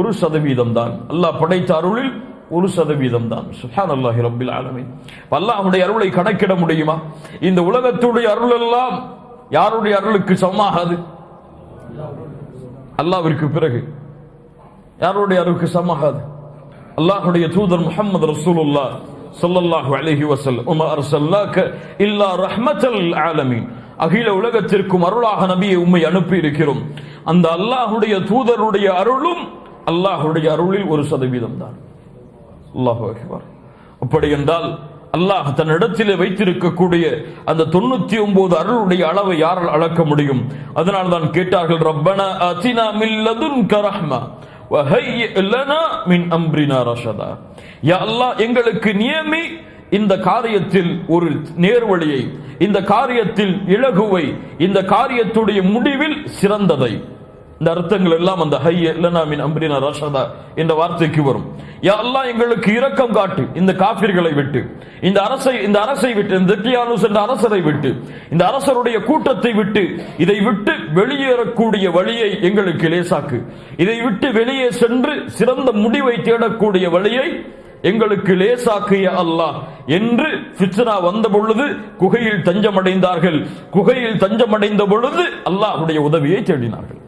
1% தான். அல்லாஹ் படைத்த அருளில் 1% தான். சுப்ஹானல்லாஹி ரப்பில் ஆலமீன். அல்லாஹ்வுடைய அருளை கணக்கிட முடியுமா? இந்த உலகத்துடைய அருள் எல்லாம் யாருடைய அருளுக்கு சமமாகாது? அல்லாஹ்விற்கு பிறகு யாருடைய அருளுக்கு சமமாகாது? அல்லாஹ்வுடைய தூதர் முஹம்மது ரசூலுல்லாஹ் ஸல்லல்லாஹு அலைஹி வஸல்லம், வமா அர்ஸல்னாக இல்லா ரஹ்மத்தல் லில் ஆலமீன், அகில உலகத்திற்கும் அருளாக நபியை உம்மை அனுப்பி இருக்கிறோம். அந்த அல்லாஹ்வுடைய தூதருடைய அருளும் அல்லாஹ்வுடைய அருளில் 1% தான். அல்லாஹு அக்பர். அப்படி என்றால் அல்லாஹ் தன்னிடத்திலே வைத்திருக்கக்கூடிய அந்த 99 அருளுடைய அளவை யாரால் அளக்க முடியும்? அதனால் தான் கேட்டார்கள், ரப்பனா ஆத்தினா மின் லதுன்க ரஹ்மா வஹய்யி லனா மின் அம்ரினா ரஷதா, யா அல்லாஹ் எங்களுக்கு நியமி இந்த காரியத்தில் ஒரு நேர்வழியை, இந்த காரியத்தில் இலகுவை, இந்த காரியத்துடைய முடிவில் சிறந்ததை. இந்த அர்த்தங்கள் எல்லாம் அந்த ஹய்ய லனா மின் அம்ரினா ரஷதா என்ற வார்த்தைக்கு வரும். யா அல்லாஹ் எங்களுக்கு இரக்கம் காட்டு, இந்த காஃபிர்களை விட்டு, இந்த அரசை விட்டு, இந்த திக்கியானுஸ் என்ற அரசரை விட்டு, இந்த அரசருடைய கூட்டத்தை விட்டு, இதை விட்டு வெளியேறக்கூடிய வழியை எங்களுக்கு லேசாக்கு, இதை விட்டு வெளியே சென்று சிறந்த முடிவை தேடக்கூடிய வழியை எங்களுக்கு லேசாக்கிய அல்லாஹ் என்று ஃபித்னா வந்த பொழுது குகையில் தஞ்சமடைந்தார்கள். குகையில் தஞ்சமடைந்த பொழுது அல்லாஹ்வுடைய உதவியை தேடினார்கள்.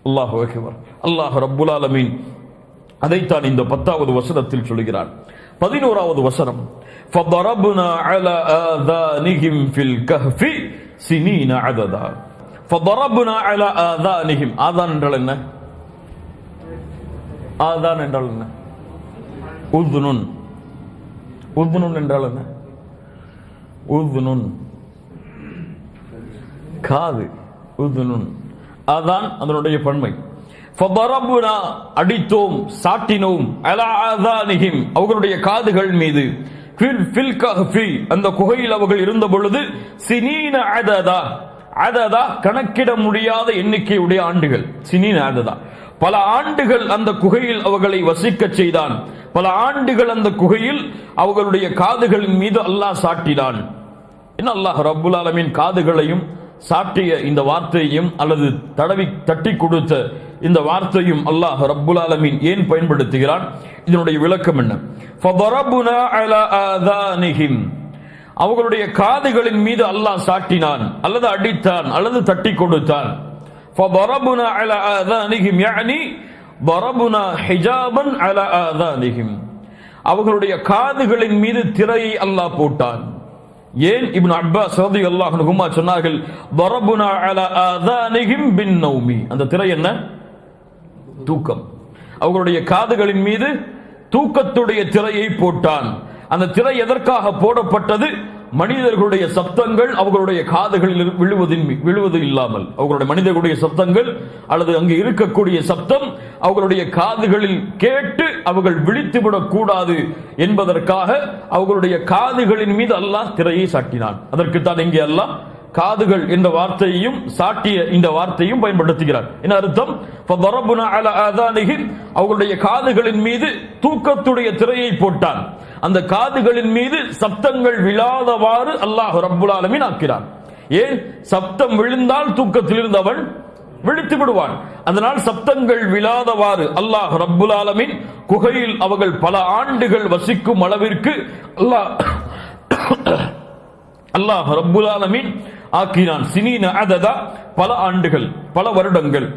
அல்லாஹு அக்பர். அல்லாஹ் ரப்புல் ஆலமீன் அதைத்தான் இந்த 10வது வசனத்தில் சொல்கிறார். 11வது வசனம், فضربنا على آذانهم في الكهف سنين عددا. فضربنا على آذانهم. ஆதான் என்றால் என்ன? ஆதான் என்றால் என்ன? உதுனுன். உதுனுன் என்றால் என்ன? உதுனுன் காது. உதுனுன் அதான் அதனுடைய பன்மை. ஃபதரபுனா அடித்தோம், சாட்டினோம், அலா ஆதானிஹிம் அவர்களுடைய காதுகள் மீது, ஃபில் கஹ்ஃபி அந்த குகையில் அவர்கள் இருந்த பொழுது, சினீன அததா, அததா கணக்கிட முடியாத எண்ணிக்கையுடைய ஆண்டுகள், சினீன அததா பல ஆண்டுகள் அந்த குகையில் அவர்களை வசிக்க செய்தான். பல ஆண்டுகள் அந்த குகையில் அவர்களுடைய காதுகளின் மீது அல்லாஹ் சாட்டினான். என்ன அல்லாஹ் ரப்புல் ஆலமீன் காதுகளையும் சாட்டிய இந்த வார்த்தையும் அல்லது தட்டி கொடுத்த இந்த வார்த்தையும் அல்லாஹ் ரப்புல் ஆலமீன் ஏன் பயன்படுத்துகிறான்? இதனுடைய விளக்கம் என்ன? ஃபதரபுனா அலா ஆதானிஹிம் அவர்களுடைய காதுகளின் மீது அல்லாஹ் சாட்டினான் அல்லது அடித்தான் அல்லது தட்டி கொடுத்தான். ஃபதரபுனா அலா ஆதானிஹிம் யானி தரபுனா ஹிஜாபன் அலா ஆதானிஹிம் அவர்களுடைய காதுகளின் மீது திரையை அல்லாஹ் போட்டான். ஏன்? இப்னு அப்பாஸ் ரலியல்லாஹு அன்ஹுமா சொன்னார்கள், தரபுனா அலா ஆதானிஹிம் பின் நௌமி. அந்த திரை என்ன? தூக்கம். அவர்களுடைய காதுகளின் மீது தூக்கத்துடைய திரையை போட்டான். அந்த திரை எதற்காக போடப்பட்டது? மனிதர்களுடைய சப்தங்கள் அவர்களுடைய காதுகளில் விழுவது இல்லாமல், அவர்களுடைய மனிதர்களுடைய சப்தங்கள் அல்லது அங்கு இருக்கக்கூடிய சப்தம் அவர்களுடைய காதுகளில் கேட்டு அவர்கள் விழித்துவிடக் கூடாது என்பதற்காக அவர்களுடைய காதுகளின் மீது அல்லாஹ் திரையை சாட்டினான். அதற்குத்தான் இங்கே அல்லாஹ் காதுகள் என்ற வார்த்தையையும் சாட்டிய இந்த வார்த்தையும் பயன்படுத்துகிறார். என்ன அர்த்தம்? ஃபதரபுனா அலா ஆதானிஹிம் அவர்களுடைய காதுகளின் மீது தூக்கத்துடைய திரையை போட்டான். அந்த காதுகளின் மீது சப்தங்கள் விழாதவாறு அல்லாஹ் ரப்புல் ஆலமீன் ஆக்கிறான். ஏன்? சப்தம் விழுந்தால் தூக்கத்தில் இருந்தவன் விழித்து விடுவான். அதனால் சப்தங்கள் விழாதவாறு அல்லாஹ் ரப்புல் ஆலமீன் குகையில் அவர்கள் பல ஆண்டுகள் வசிக்கும் அளவிற்கு அல்லாஹ் ரப்புல் ஆலமீன் ஆக்கினான். சினீன அததா, பல ஆண்டுகள், பல வருடங்கள்.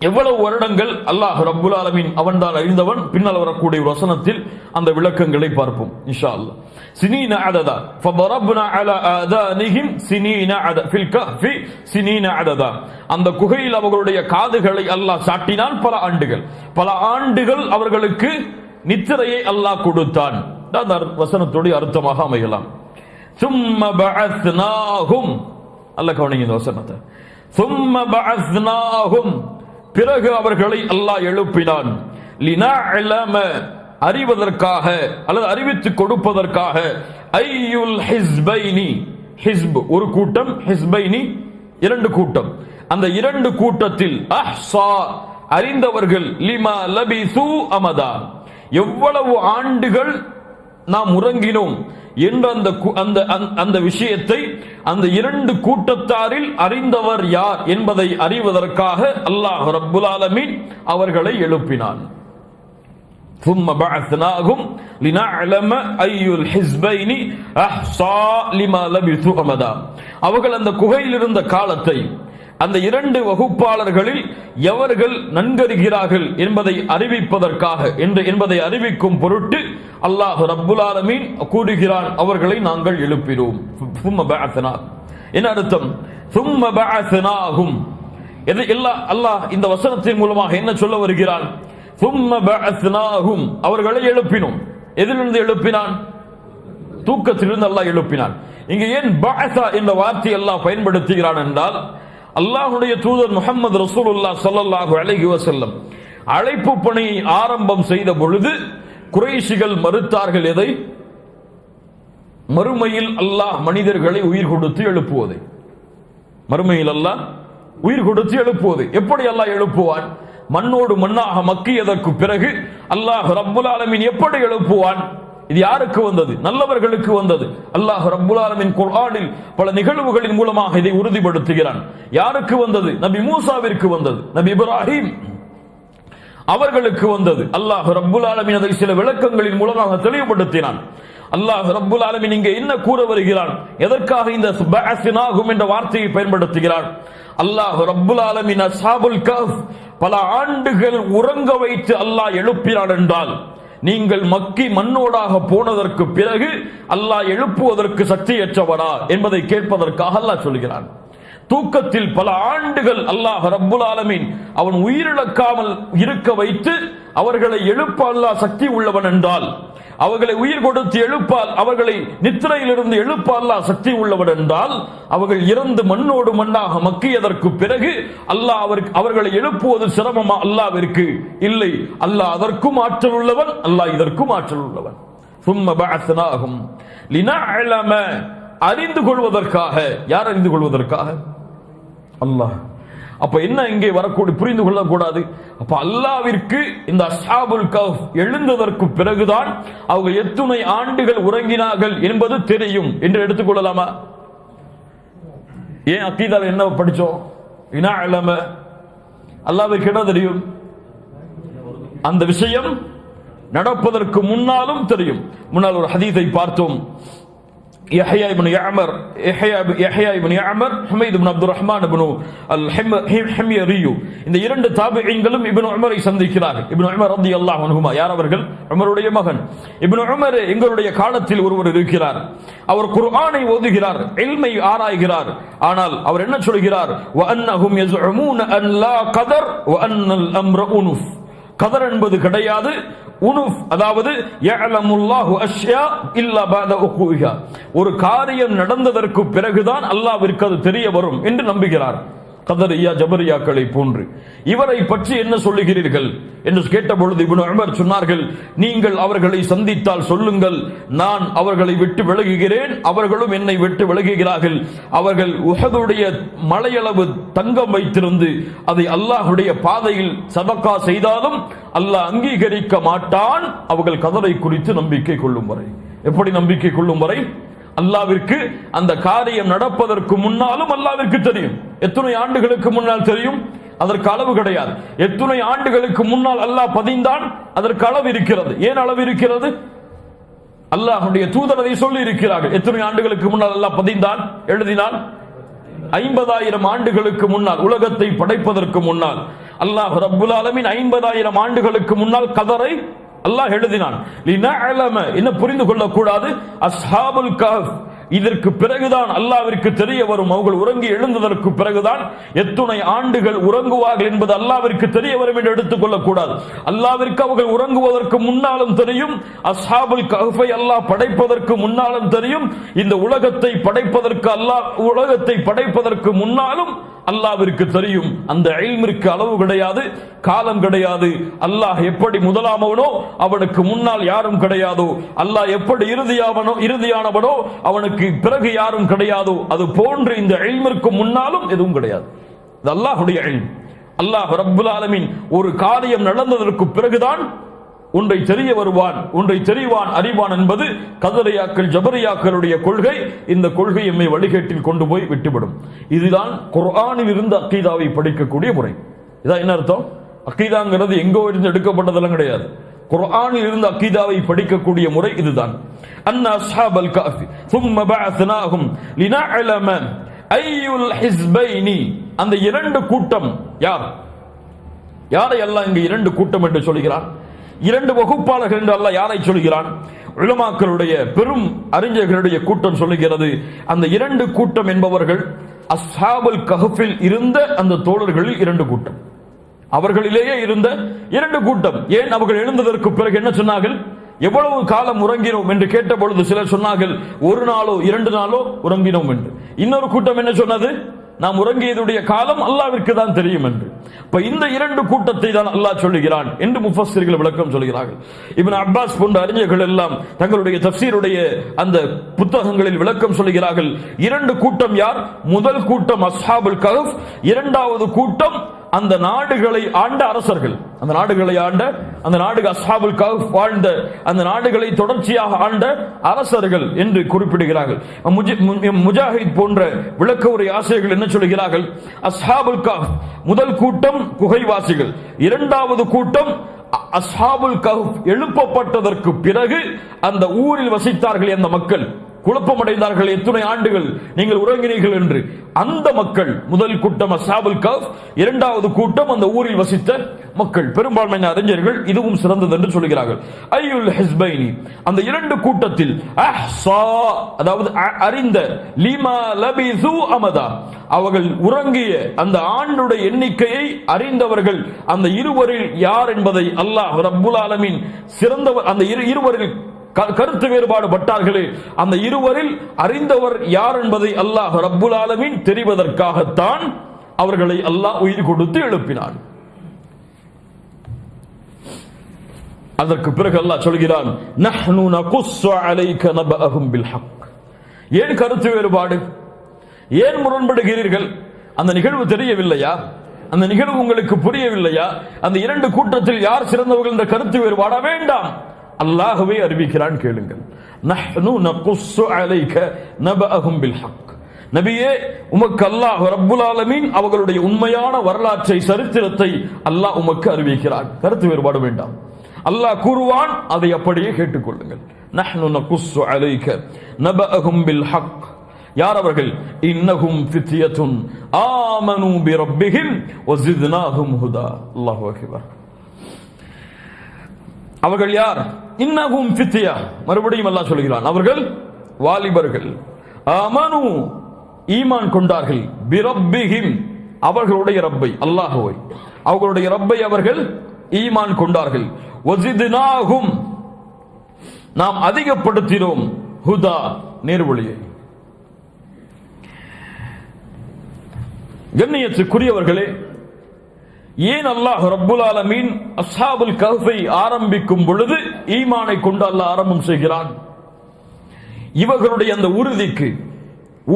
எவ்வளவு வருடங்கள் அல்லாஹ் ரப்புல் ஆலமீன் அவன்தான் அறிந்தவன். பின்னால் வரக்கூடிய வசனத்தில் அந்த விளக்கங்களை பார்ப்போம் இன்ஷா அல்லாஹ். சினீன அததா ஃபதரப்னா அலா ஆதானிஹிம் சினீன அத ஃபில் கஹ்ஃபி சினீன அததா. அந்த குகையில் அவர்களுடைய காதுகளை அல்லாஹ் சாட்டினான். பல ஆண்டுகள், பல ஆண்டுகள் அவர்களுக்கு நித்திரையை அல்லாஹ் கொடுத்தான். அந்த வசனத்துடைய அர்த்தமாக அமையலாம். ثم بعثناهم, அல்லாஹ் கவனிங்க இந்த வசனத்தை. ثم بعثناهم, பிறகு அவர்களை அல்லாஹ் எழுப்பினான். லினஅலம, அறிவதற்காக அல்லது அறிவித்துக் கொடுப்பதற்காக. ஐயுல் ஹிஸ்பைனி, ஹிஸ்ப் ஒரு கூட்டம், ஹிஸ்பைனி இரண்டு கூட்டம். அந்த இரண்டு கூட்டத்தில் அஹ்ஸா, அறிந்தவர்கள், லிமா லபிசு அமதா, எவ்வளவு ஆண்டுகள் நாம் உறங்கினோம் என்ற அந்த விஷயத்தை அந்த இரண்டு கூட்டத்தாரில் அறிந்தவர் யார் என்பதை அறிவதற்காக அல்லாஹ் ரப்புல் ஆலமீன் அவர்களை எழுப்பினான். ثم بعثناهم لنعلم أي الحزبين أحصى لما لبثوا أمدا. அவர்கள் அந்த குகையில் இருந்த காலத்தை அந்த இரண்டு வகுப்பாளர்களில் எவர்கள் நன்கறிகிறார்கள் என்பதை அறிவிப்பதற்காக என்பதை அறிவிக்கும் பொருட்டு அல்லாஹ் ரப்புல் ஆலமீன் கூறுகிறான், அவர்களை நாங்கள் எழுப்பினோம். என்ன அர்த்தம்? ثم بعثناهم, அல்லாஹ் இந்த வசனத்தின் மூலமாக என்ன சொல்ல வருகிறான்? ثم بعثناهم, அவர்களை எழுப்பினோம். எதிலிருந்து எழுப்பினான்? தூக்கத்திலிருந்து அல்லாஹ் எழுப்பினான். இங்கு ஏன் பஅஸா என்ற வார்த்தை அல்லாஹ் பயன்படுத்துகிறான் என்றால், அல்லாஹ்வுடைய தூதர் முஹம்மது ரசூலுல்லாஹ் ஸல்லல்லாஹு அலைஹி வஸல்லம் அழைப்பு பணியை ஆரம்பம் செய்த பொழுது குறைஷிகள் மறுத்தார்கள். எதை? மறுமையில் அல்லாஹ் மனிதர்களை உயிர் கொடுத்து எழுப்புவதை. மறுமையில் அல்லாஹ் உயிர் கொடுத்து எழுப்புவது. எப்படி அல்லாஹ் எழுப்புவான்? மண்ணோடு மண்ணாக மக்கியதற்கு பிறகு அல்லாஹ் ரப்புல் ஆலமீன் எப்படி எழுப்புவான்? இது யாருக்கு வந்தது? நல்லவர்களுக்கு வந்தது. அல்லாஹ் ரப்புல் ஆலமீன் குர்ஆனில் பல நிகழ்வுகளின் மூலமாக இதை உறுதிப்படுத்துகிறான். யாருக்கு வந்தது? நபி மூசாவிற்கு வந்தது, நபி இப்ராஹிம் அவர்களுக்கு வந்தது. அல்லாஹ் ரப்புல் ஆலமீன் அதை சில விளக்கங்களின் மூலமாக தெளிவுபடுத்தினான். அல்லாஹ் ரப்புல் ஆலமீன் இங்கே என்ன கூற வருகிறான்? எதற்காக இந்த பஅஸ்னாஹும் என்ற வார்த்தையை பயன்படுத்துகிறான்? அல்லாஹ் ரப்புல் ஆலமீன் அஸ்ஹாபுல் கஹ்ஃப் பல ஆண்டுகள் உறங்க வைத்து அல்லாஹ் எழுப்பினான் என்றால், நீங்கள் மக்கி மண்ணோடாக போனதற்கு பிறகு அல்லாஹ் எழுப்புவதற்கு சக்தியற்றவனா என்பதை கேட்பதற்காக அல்லாஹ் சொல்கிறான். தூக்கத்தில் பல ஆண்டுகள் அல்லாஹ் ரப்புல் ஆலமீன் அவன் உயிரிழக்காமல் இருக்க வைத்து அவர்களை எழுப்ப அல்லாஹ் சக்தி உள்ளவன் என்றால், அவர்களை உயிர் கொடுத்து எழுப்பால், அவர்களை நித்திரையிலிருந்து எழுப்ப அல்லாஹ் சக்தி உள்ளவன் என்றால், அவர்கள் இறந்து மண்ணோடு மண்ணாக மக்கியதற்கு பிறகு அல்லாஹ் அவர்களை எழுப்புவது சிரமமா அல்லாஹ்விற்கு? இல்லை, அல்லாஹ் அதற்கும் ஆற்றல் உள்ளவன், அல்லாஹ் இதற்கும் ஆற்றல் உள்ளவன். ثم بعثناهم لنعلم, அறிந்து கொள்வதற்காக. யார் அறிந்து கொள்வதற்காக? அல்லாஹ். அப்ப என்ன இங்கே வரக்கூடிய புரிந்து கொள்ளக்கூடாது? அப்ப அல்லாஹ்விற்கு இந்த அஸ்ஹாபுல் கஹ்ஃப் எழுந்ததற்கு பிறகுதான் அவங்க எத்துணை ஆண்டுகள் உறங்கினார்கள் என்பது தெரியும் என்று எடுத்துக்கொள்ளலாமா? ஏன் அக்கீதால என்ன படிச்சோம்? இனஅலம, அல்லாஹ்விற்கு என்ன தெரியும்? அந்த விஷயம் நடப்பதற்கு முன்னாலும் தெரியும். முன்னால் ஒரு ஹதீஸை பார்த்தோம். யஹ்யா இப்னு யஅமர், ஹுமைத் இப்னு அப்துர் ரஹ்மான் இப்னு அல்-ஹிம்யரி, இந்த இரண்டு தாபிஈன்களும் இப்னு உமரை சந்திக்கிறார்கள். இப்னு உமர் ரலியல்லாஹு அன்ஹுமா, யார் அவர்கள்? உமருடைய மகன். இப்னு உமர், எங்களுடைய காலத்தில் ஒருவர் இருக்கிறார், அவர் குர்ஆனை ஓதுகிறார், இல்மை ஆராய்கிறார். ஆனால் அவர் என்ன சொல்கிறார்? வ அன்னஹும் யஸ்உமூன அன் லா கதர் வ அன்னல் அம்ர உனுஃப். கதர் என்பது கிடையாது, உனுஃப் அதாவது யஅலமுல்லாஹு அஷ்யா இல்லா பஅத உகூஹா, ஒரு காரியம் நடந்ததற்கு பிறகுதான் அல்லாஹ்விற்கு அது தெரிய வரும் என்று நம்புகிறார். கதரியா ஜபரியாக்களை போன்று. இவரை பற்றி என்ன சொல்லுகிறீர்கள் என்று கேட்டபொழுது இப்னு உமர் சொன்னார்கள், நீங்கள் அவர்களை சந்தித்தால் சொல்லுங்கள், நான் அவர்களை விட்டு விலகுகிறேன், அவர்களும் என்னை விட்டு விலகுகிறார்கள். அவர்கள் உஹதுடைய மலையளவு தங்கம் வைத்திருந்து அதை அல்லாஹ்வுடைய பாதையில் சதகா செய்தாலும் அல்லாஹ் அங்கீகரிக்க மாட்டான், அவர்கள் கதரை குறித்து நம்பிக்கை கொள்ளும் வரை. எப்படி நம்பிக்கை கொள்ளும் வரை? அல்லாவிற்கு அந்த காரியம் நடப்பதற்கு முன்னாலும் அல்லாவிற்கு தெரியும். எத்தனை ஆண்டுகளுக்கு முன்னால் தெரியும்? அதற்கு அளவு கிடையாது. எத்தனை ஆண்டுகளுக்கு முன்னால் அல்லாஹ் பதிந்தான், அதற்கு அளவு இருக்கிறது. ஏன் அளவு இருக்கிறது? அல்லாஹ்வுடைய தூதர் அதை சொல்லி இருக்கிறார்கள். எத்தனை ஆண்டுகளுக்கு முன்னால் அல்லாஹ் பதிந்தான், எழுதினான்? 50,000 ஆண்டுகளுக்கு முன்னால், உலகத்தை படைப்பதற்கு முன்னால் அல்லாஹ் ரப்புல் ஆலமீன் 50,000 ஆண்டுகளுக்கு முன்னால் கதரை அல்லாஹ் எழுதினான். என்ன புரிந்து கொள்ளக்கூடாது? அஸ்ஹாபுல் கஹ்ஃப் இதற்கு பிறகுதான் அல்லாஹ்விற்கு தெரிய வரும். அவர்கள் உறங்கி எழுந்ததற்கு பிறகுதான் எத்துணை ஆண்டுகள் உறங்குவார்கள் என்பது அல்லாஹ்விற்கு தெரிய வரும் என்று எடுத்துக் கொள்ளக்கூடாது. அல்லாஹ்விற்கு அவர்கள் உறங்குவதற்கு முன்னாலும் தெரியும். அஸ்ஹாபுல் கஹ்ஃபை அல்லாஹ் படைப்பதற்கு முன்னாலும் தெரியும். இந்த உலகத்தை படைப்பதற்கு முன்னாலும் அல்லாஹ்விற்கு தெரியும். அந்த இல்மிற்கு அளவு கிடையாது, காலம் கிடையாது. அல்லாஹ் எப்படி முதலாமவனோ அவனுக்கு முன்னால் யாரும் கிடையாதோ, அல்லாஹ் எப்படி இறுதியானவனோ அவனுக்கு பிறகு யாரும் கிடையாதோ, அது போன்று இந்த இல்மிற்கு முன்னாலும் எதுவும் கிடையாது. இது அல்லாஹ்வுடைய இல்ம். அல்லாஹ் ரப்புல் ஆலமீன் ஒரு காரியம் நடந்ததற்கு பிறகுதான் ஒன்றை தெரிய வருவான், ஒன்றை தெரிவான், அறிவான் என்பது கதரியாக்கள் ஜபரியாக்களுடைய கொள்கை. இந்த கொள்கை எம்மை வழிகேட்டில் கொண்டு போய் விட்டுவிடும். இதுதான் குர்ஆனில் இருந்து அக்கீதாவை படிக்கக்கூடிய முறை. இதான் என்ன அர்த்தம்? அக்கீதாங்கிறது எங்கோ இருந்து எடுக்கப்பட்டதெல்லாம் கிடையாது. குர்ஆனில் இருந்து அக்கீதாவை படிக்கக்கூடிய முறை இதுதான். அன்ன அஸ்ஹாபல் கஹ்ஃபி ثم بعثناهم لنعلم اي الحزبين அந்த இரண்டு கூட்டம் யார்? யாரை அல்லாஹ் இங்கு இரண்டு கூட்டம் என்று சொல்கிறான்? இரண்டு வகுப்பாளர்கள் என்று அல்லாஹ் யாரை சொல்கிறான்? உலமாக்களுடைய பெரும் அறிஞர்களுடைய கூட்டம் சொல்லுகிறது. அந்த இரண்டு கூட்டம் என்பவர்கள் அஸ்ஹாபுல் கஹ்ஃபில் இருந்த அந்த தோழர்களில் இரண்டு கூட்டம், அவர்களிலேயே இருந்த இரண்டு கூட்டம். ஏன் அவர்கள் எழுந்ததற்கு பிறகு என்ன சொன்னார்கள்? எவ்வளவு காலம் உறங்கினோம் என்று கேட்ட பொழுது சிலர் சொன்னார்கள், ஒரு நாளோ 2 நாளோ உறங்கினோம் என்று. இன்னொரு கூட்டம் என்ன சொன்னது? நாம் உறங்கியதுடைய காலம் அல்லாஹ்விற்கு தான் தெரியும் என்று. இப்ப இந்த இரண்டு கூட்டத்தை தான் அல்லாஹ் சொல்லுகிறான் என்று முஃபஸ்ஸிர்கள் விளக்கம் சொல்கிறார்கள். இப்னு அப்பாஸ் போன்ற அறிஞர்கள் எல்லாம் தங்களுடைய தஃப்சீருடைய அந்த புத்தகங்களில் விளக்கம் சொல்கிறார்கள். இரண்டு கூட்டம் யார்? முதல் கூட்டம் அஸ்ஹாபுல் கஹ்ஃப், இரண்டாவது கூட்டம் அந்த நாடுகளை ஆண்ட அரசர்கள். அந்த நாடுகளை ஆண்ட, அந்த நாடு அஸ்ஹாபுல் கஹ்ஃப் வாழ்ந்த அந்த நாடுகளை தொடர்ச்சியாக ஆண்ட அரசர்கள் என்று குறிப்பிடுகிறார்கள். முஜாஹித் போன்ற விளக்க உரை ஆசிரியர்கள் என்ன சொல்கிறார்கள்? அஸ்ஹாபுல் கஹ்ஃப் முதல் கூட்டம் குகைவாசிகள், இரண்டாவது கூட்டம் அஸ்ஹாபுல் கஹ்ஃப் எழுப்பப்பட்டதற்கு பிறகு அந்த ஊரில் வசித்தார்கள். அந்த மக்கள் குழப்பமடைந்தார்கள், எத்தனை ஆண்டுகள் நீங்கள் உறங்கினீர்கள் என்று. அந்த மக்கள் முதல் கூட்டம் அஸ்ஹாபுல் கஹ்ஃப், இரண்டாவது கூட்டம் அந்த ஊரில் வசித்த மக்கள். பெரும்பான்மையான அறிஞர்கள் இதுவும் சிறந்தது என்று சொல்கிறார்கள். ஐயுல் ஹிஸ்பைனி அந்த இரண்டு கூட்டத்தில் அஹ்ஸா அதாவது அறிந்த, லிமா லபிசு அமதா அவர்கள் உறங்கிய அந்த ஆண்டுடைய எண்ணிக்கையை அறிந்தவர்கள் அந்த இருவரில் யார் என்பதை அல்லாஹ் ரப்புல் ஆலமீன் சிறந்தவர். அந்த இருவரில் கருத்து வேறுபாடு பட்டார்களே, அந்த இருவரில் அறிந்தவர் யார் என்பதை அல்லாஹ் ரப்புல் ஆலமீன் தெரிவதற்காகத்தான் அவர்களை அல்லாஹ் உயிர் கொடுத்து எழுப்பினான். அதற்கு பிறகு அல்லாஹ் சொல்கிறான், நஹ்னு நகுஸ்ஸு அலைக நபஅஹும் பில் ஹக். ஏன் கருத்து வேறுபாடு? ஏன் முரண்படுகிறீர்கள்? அந்த நிகழ்வு தெரியவில்லையா? அந்த நிகழ்வு உங்களுக்கு புரியவில்லையா? அந்த இரண்டு கூட்டத்தில் யார் சிறந்தவர்கள் என்ற கருத்து வேறுபாடா? வேண்டாம், அல்லாஹ்வே அறிவிக்கிறான், கேளுங்கள். நஹ்னு நகுஸ்ஸு அலைக நபஅஹும் பில் ஹக். நபியே, உமக்கு அல்லாஹ் ரப்புல் ஆலமீன் அவர்களுடைய உண்மையான வரலாற்றை, சரித்திரத்தை அல்லாஹ் உமக்கு அறிவிக்கிறான். கருத்து வேறுபாடு வேண்டாம். அல்லாஹ் கூறுவான், அதை அப்படியே கேட்டுக்கொள்ளுங்கள். நஹ்னு நகுஸ்ஸு அலைக நபஅஹும் பில் ஹக். யார் அவர்கள்? இன்னஹும் ஃபித்யத்துன் ஆமனூ பிரப்பிஹிம் வஸித்னாஹும் ஹுதா. அல்லாஹு அக்பர். அவர்கள் யார்? இன்னஹும் ஃபித்யா. மறுபடியும் அல்லாஹ் சொல்கிறான், அவர்கள் வாலிபர்கள். ஆமனு ஈமான் கொண்டார்கள், பிரப்பிஹிம் அவர்களுடைய ரப்பை, அல்லாஹ்வை, அவர்களுடைய ரப்பை அவர்கள் ஈமான் கொண்டார்கள். வஸித்னாஹும் நாம் அதிகப்படுத்தினோம், ஹுதா நேர்வழியை. கண்ணியத்துக்குரியவர்களே, ஏன் அல்லாஹ் ரப்புல் ஆலமீன் அஸ்ஹாபுல் கஹ்ஃபை ஆரம்பிக்கும் பொழுது ஈமானை கொண்டு அல்லாஹ் ஆரம்பம் செய்கிறான்? இவர்களுடைய அந்த உறுதிக்கு,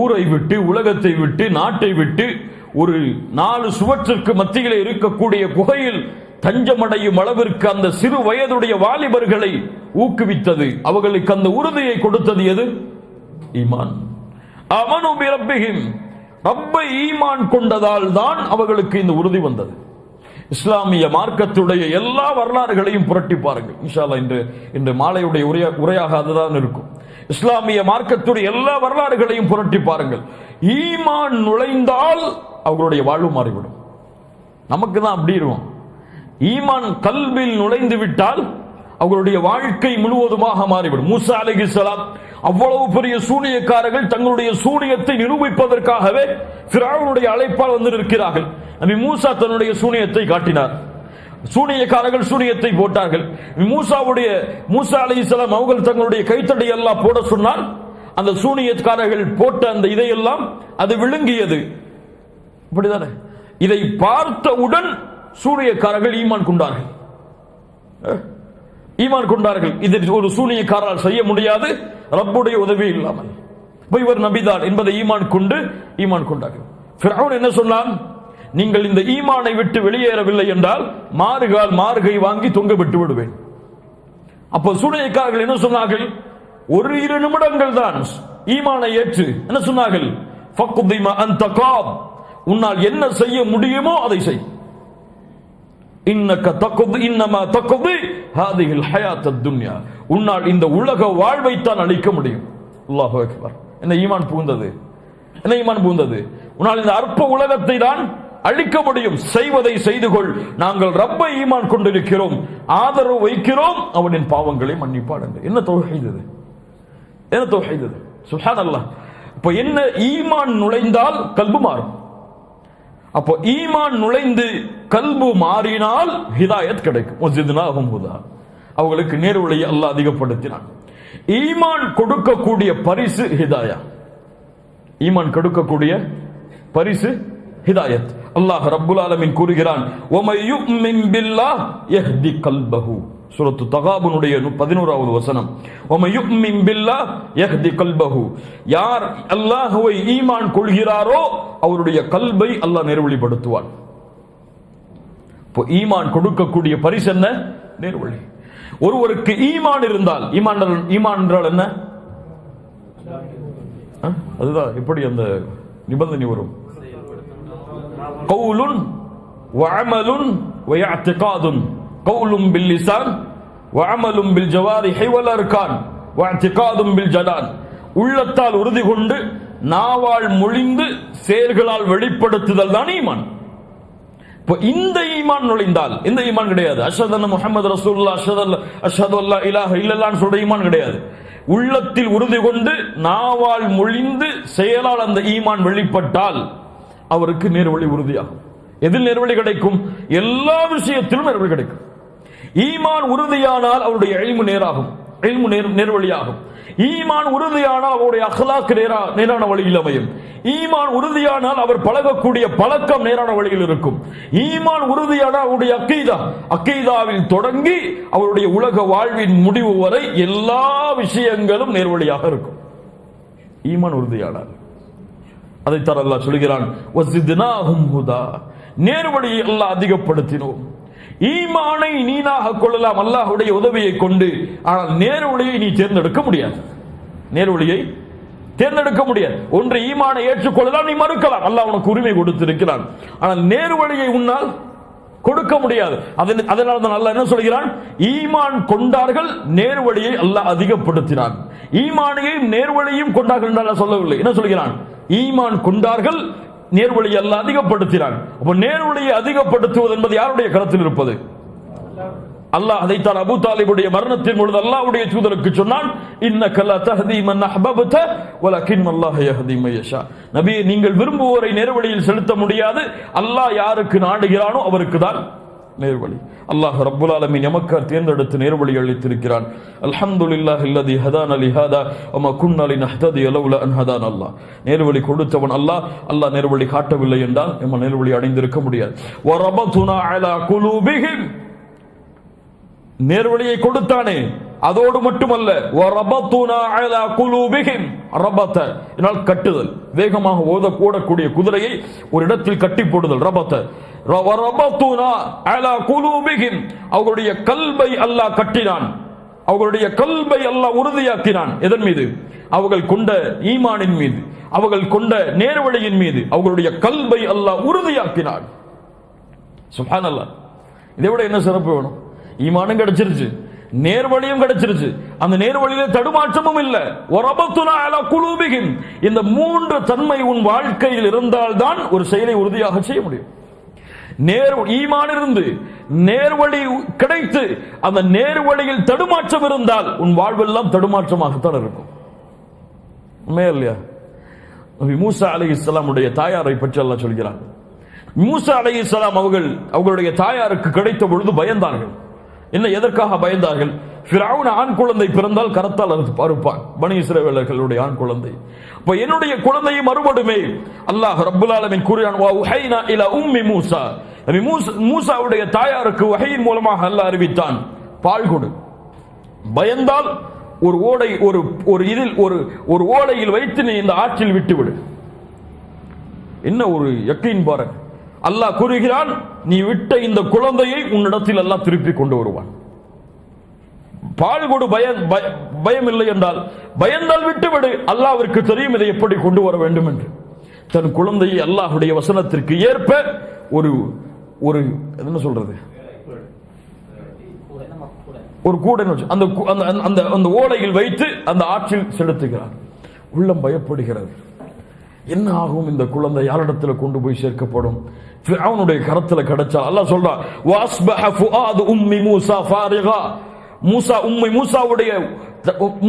ஊரை விட்டு, உலகத்தை விட்டு, நாட்டை விட்டு ஒரு 4 சுவற்றிற்கு மத்தியிலே இருக்கக்கூடிய குகையில் தஞ்சமடையும் அளவிற்கு அந்த சிறு வயதுடைய வாலிபர்களை ஊக்குவித்தது, அவர்களுக்கு அந்த உறுதியை கொடுத்தது எது? ஈமான். ஆமனு பி ரப்பிஹிம், ரப்பை ஈமான் கொண்டதால் தான் அவர்களுக்கு இந்த உறுதி வந்தது. இஸ்லாமிய மார்க்கத்துடைய எல்லா வரலாறுகளையும் புரட்டி பாருங்கள். இன்ஷா அல்லாஹ் இன்று மாலையுடைய உரையாக அதுதான் இருக்கும். இஸ்லாமிய மார்க்கத்துடைய எல்லா வரலாறுகளையும் புரட்டி பாருங்கள். ஈமான் நுழைந்தால் அவர்களுடைய வாழ்வு மாறிவிடும். நமக்கு தான் அப்படி இருக்கும். ஈமான் கல்பில் நுழைந்து விட்டால் அவர்களுடைய வாழ்க்கை முழுவதுமாக மாறிவிடும். மூசா அலைஹிஸ்ஸலாம் அவ்வளவு பெரிய சூனியக்காரர்கள் தங்களுடைய சூனியத்தை நிரூபிப்பதற்காகவே ஃபிரௌனுடைய அழைப்பால் வந்திருக்கிறார்கள். நபி மூசா தன்னுடைய சூனியத்தை காட்டினார். சூனியக்காரர்கள் சூனியத்தை போட்டார்கள். மூசா அலைஹிஸ்ஸலாம் அவர்கள் தங்களுடைய கைத்தடி எல்லாம் போட சொன்னால் அந்த சூனியக்காரர்கள் போட்ட அந்த இதையெல்லாம் அது விழுங்கியது. இப்படிதானே? இதை பார்த்தவுடன் சூனியக்காரர்கள் ஈமான் கொண்டார்கள். இதை ஒரு சூனியக்காரரால் செய்ய முடியாது, ரப்புடைய உதவி இல்லாமல். இவர் நபிதான் என்பதை ஈமான் கொண்டார்கள். ஃபிரௌன் என்ன சொன்னான்? நீங்கள் இந்த ஈமானை விட்டு வெளியேறவில்லை என்றால் மார்கை வாங்கி தொங்க விட்டு விடுவேன். அப்போ சூனியக்காரர்கள் என்ன சொன்னார்கள்? 1-2 நிமிடங்கள் தான் ஈமானை ஏற்று என்ன சொன்னார்கள்? ஃபக்திமா அன்த காப், உன்னால் என்ன செய்ய முடியுமோ அதை செய். இன்னக தக்தி இன்னமா தக்தி ஹாதிஹில் ஹயாத்தத் துன்யா, உன்னால் இந்த உலக வாழ்வை தான் அழிக்க முடியும். அல்லாஹு அக்பர். என்ன ஈமான் புகுந்தது? உன்னால் இந்த அற்ப உலகத்தை தான் அழிக்க முடியும். செய்வதை செய்து கொள். நாங்கள் ரப்பை ஈமான் கொண்டிருக்கிறோம், ஆதரவு வைக்கிறோம், அவனின் பாவங்களை மன்னிப்பாடு. என்ன தௌஹீத்? சுப்ஹானல்லாஹ். இப்போ என்ன? ஈமான் நுழைந்தால் கல்பு மாறும். அப்போ ஈமான் நுழைந்து கல்பு மாறினால் ஹிதாயத் கிடைக்கும். வஸித்னாஹும் ஹுதா, அவங்களுக்கு நேர்வழியை அல்லாஹ் அதிகப்படுத்தினான். ஈமான் கொடுக்கக்கூடிய பரிசு ஹிதாயா. ஈமான் கொடுக்கக்கூடிய பரிசு ஹிதாயத். அல்லாஹ் ரப்புல் ஆலமீன் கூறுகிறான், வமை யுமின் பில்லாஹ் யஹ்தி கல்பஹு. சூரத்து தகாபுனுடைய 11வது வசனம். வமை யுமின் பில்லாஹ் யஹ்தி கல்பஹு, யார் அல்லாஹ்வை ஈமான் கொள்கிறாரோ அவருடைய கல்பை அல்லாஹ் நேர்வழிப்படுத்துவான். இப்போ ஈமான் கொடுக்கக்கூடிய பரிசு என்ன? நேர்வழி. ஒருவருக்கு ஈமான் இருந்தால், ஈமான் என்றால் என்ன? அதுதான் எப்படி அந்த நிபந்தனை வரும்? கவுலுன் வஅமலுன் வயஅத்திகாதுன், கவுலும் பில் லிசான் வஅமலும் பில் ஜவாரிஹி வல் அர்கான் வஅத்திகாதும் பில் ஜனான், உள்ளத்தால் உறுதி கொண்டு நாவால் மொழிந்து செயல்களால் வெளிப்படுத்துதல் தான் ஈமான். இப்போ இந்த ஈமான் நுழைந்தால், இந்த ஈமான் கிடையாது அஷ்ஹது அன்ன முஹம்மது ரசூலுல்லாஹ், அஷ்ஹது அல்லா இலாஹ இல்லல்லாஹ்னு சொல்ற ஈமான் கிடையாது. உள்ளத்தில் உறுதி கொண்டு நாவால் மொழிந்து செயலால் அந்த ஈமான் வெளிப்பட்டால் அவருக்கு நேர்வழி உறுதியாகும். எதில் நேர்வழி கிடைக்கும்? எல்லா விஷயத்திலும் நேர்வழி கிடைக்கும். ஈமான் உறுதியானால் அவருடைய இல்மு நேராகும், இல்மு நேர்வழியாகும். ஈமான் உறுதியானால் அவருடைய அக்லாக் நேரான வழியில் அமையும். ஈமான் உறுதியானால் அவர் பழகக்கூடிய பழக்கம் நேரான வழியில் இருக்கும். ஈமான் உறுதியானால் அவருடைய அக்கீதாவில் தொடங்கி அவருடைய உலக வாழ்வின் முடிவு வரை எல்லா விஷயங்களும் நேர்வழியாக இருக்கும். ஈமான் உறுதியானால். அதைத்தான் அல்லாஹ் சொல்கிறான், வஸித்னாஹும் ஹுதா, நேர்வழியை அல்லாஹ் அதிகப்படுத்தினோம். ஈமானை நீனாக கொள்ளலாம் அல்லாஹ்வுடைய உதவியை கொண்டு, ஆனால் நேர்வழியை நீ தேர்ந்தெடுக்க முடியாது. நேர்வழியை தேர்ந்தெடுக்க முடியாது. ஒன்று ஈமானை ஏற்றுக்கொள்ளலாம், நீ மறுக்கலாம், அல்லாஹ் உனக்கு உரிமை கொடுத்திருக்கிறான். ஆனால் நேர்வழியை உன்னால் கொடுக்க முடியாது. அதனால தான் அல்லாஹ் என்ன சொல்கிறான்? ஈமான் கொண்டார்கள், நேர்வழியை அல்லாஹ் அதிகப்படுத்தினான். ஈமானையும் நேர்வழியும் கொண்டார்கள் என்று சொல்லவில்லை. என்ன சொல்கிறான்? ஈமான் கொண்டார்கள், நேர்வழியை அல்லாஹ் அதிகப்படுத்தினான். அப்ப நேர்வழியை அதிகப்படுத்துவது என்பது யாருடைய கருத்தில் இருப்பது? அல்லாஹ். அதைத்தான் அபூ தாலிபுடைய மரணத்தின் பொழுது அல்லாஹ்வுடைய தூதருக்கு சொன்னான், இன்னக லா தஹ்தி மன் அஹ்பப்த வலக்கின் அல்லாஹ் யஹ்தி மன் யஷா. நபியே, நீங்கள் விரும்புவோரை நேர்வழியில் செலுத்த முடியாது, அல்லாஹ் யாருக்கு நாடுகிறானோ அவருக்கு தான் நேர்வழி. அல்லாஹ் ரப்புல் ஆலமீன் எமக்கு தேர்ந்தெடுத்து நேர்வழி அளித்திருக்கிறான். அல்ஹம்துலில்லாஹி அல்லதி ஹதானா லிஹாதா வமா குன்னா லினஹ்ததிய லவ்லா அன் ஹதானா அல்லாஹ். நேர்வழி கொடுத்தவன் அல்லாஹ். அல்லாஹ் நேர்வழி காட்டவில்லை என்றால் நம்ம நேர்வழி அடைந்திருக்க முடியாது. வரபதுனா அலா குலூபிஹிம், நேர்வழியை கொடுத்தானே அதோடு மட்டுமல்ல, வரபதுனா அலா குலூபிஹிம், ரபத என்றால் கட்டுதல். வேகமாக ஓடக்கூடிய குதிரையை ஒரு இடத்தில் கட்டி போடுதல் ரபத. வரபதுனா அலா குலூபிஹிம், அவருடைய கல்பை அல்லாஹ் கட்டினான். அவர்களுடைய கல்பை அல்லாஹ் உறுதியாக்கினான். எதன் மீது? அவர்கள் கொண்ட ஈமானின் மீது, அவர்கள் கொண்ட நேர்வழியின் மீது அவர்களுடைய கல்பை அல்லாஹ் உறுதியாக்கினான். சுப்ஹானல்லாஹ். இதை விட என்ன சிறப்பு வேணும்? ஈமானும் கிடைச்சிருச்சு, நேர்வழியும் கிடைச்சிருச்சு, அந்த நேர்வழியில தடுமாற்றமும் இல்லை. வரபத்துனா அலா குலூபிஹிம். இந்த மூன்று தன்மை உன் வாழ்க்கையில் இருந்தால்தான் ஒரு செயலை உறுதியாக செய்ய முடியும். ஈமான் இருந்து நேர்வழி கிடைத்து அந்த நேர்வழியில் தடுமாற்றம் இருந்தால் உன் வாழ்வெல்லாம் தடுமாற்றமாகத்தான் இருக்கும். உண்மையா இல்லையா? மூசா அலைஹிஸ்ஸலாமுடைய தாயாரை பற்றி அல்லாஹ் சொல்கிறான். மூசா அலைஹிஸ்ஸலாம் அவர்களுடைய தாயாருக்கு கிடைத்த பொழுது பயந்தார்கள். என்ன, எதற்காக பயந்தார்கள்? ஃபிரௌன் ஆண் குழந்தை பிறந்தால் கரத்தால் அறுப்பான், பனி இஸ்ரவேலர்களுடைய ஆண் குழந்தை. அப்ப என்னுடைய குழந்தையை மறுபடுமே அல்லாஹ் ரப்புல் ஆலமீன் கூறினான், வா உஹைனா இலா உம்மி மூசா. மூசாவுடைய தாயாருக்கு வஹையின் மூலமாக அல்லாஹ் அறிவித்தான், பால் கொடு. பயந்தால் ஒரு ஓடை ஒரு ஓடையில் வைத்து நீ இந்த ஆற்றில் விட்டுவிடு. என்ன ஒரு யக்கீன் பாரு. அல்லாஹ் கூறுகிறான், நீ விட்ட இந்த குழந்தையை உன்னிடத்தில் அல்லாஹ் திருப்பி கொண்டு வருவான். பால் கொடு. பயம் இல்லை என்றால், பயந்தால் விட்டுவிடு. அல்லாஹ்விற்கு தெரியும் இதை எப்படி கொண்டு வர வேண்டும் என்று. தன் குழந்தையை அல்லாஹ்வுடைய வசனத்திற்கு ஏற்ப ஒரு என்ன சொல்றது, ஒரு கூடை அந்த ஓடையில் வைத்து அந்த ஆற்றில் செலுத்துகிறார். உள்ளம் பயப்படுகிறது. என்ன ஆகும்? இந்த குழந்தை யாரிடத்தில் கொண்டு போய் சேர்க்கப்படும்? ஃபிரௌனுடைய கரத்தில் கிடைச்சால் அல்லாஹ் சொல்றான், வாஸ்பஹ ஃபுஆது உம்மி மூசா ஃபாரிகா.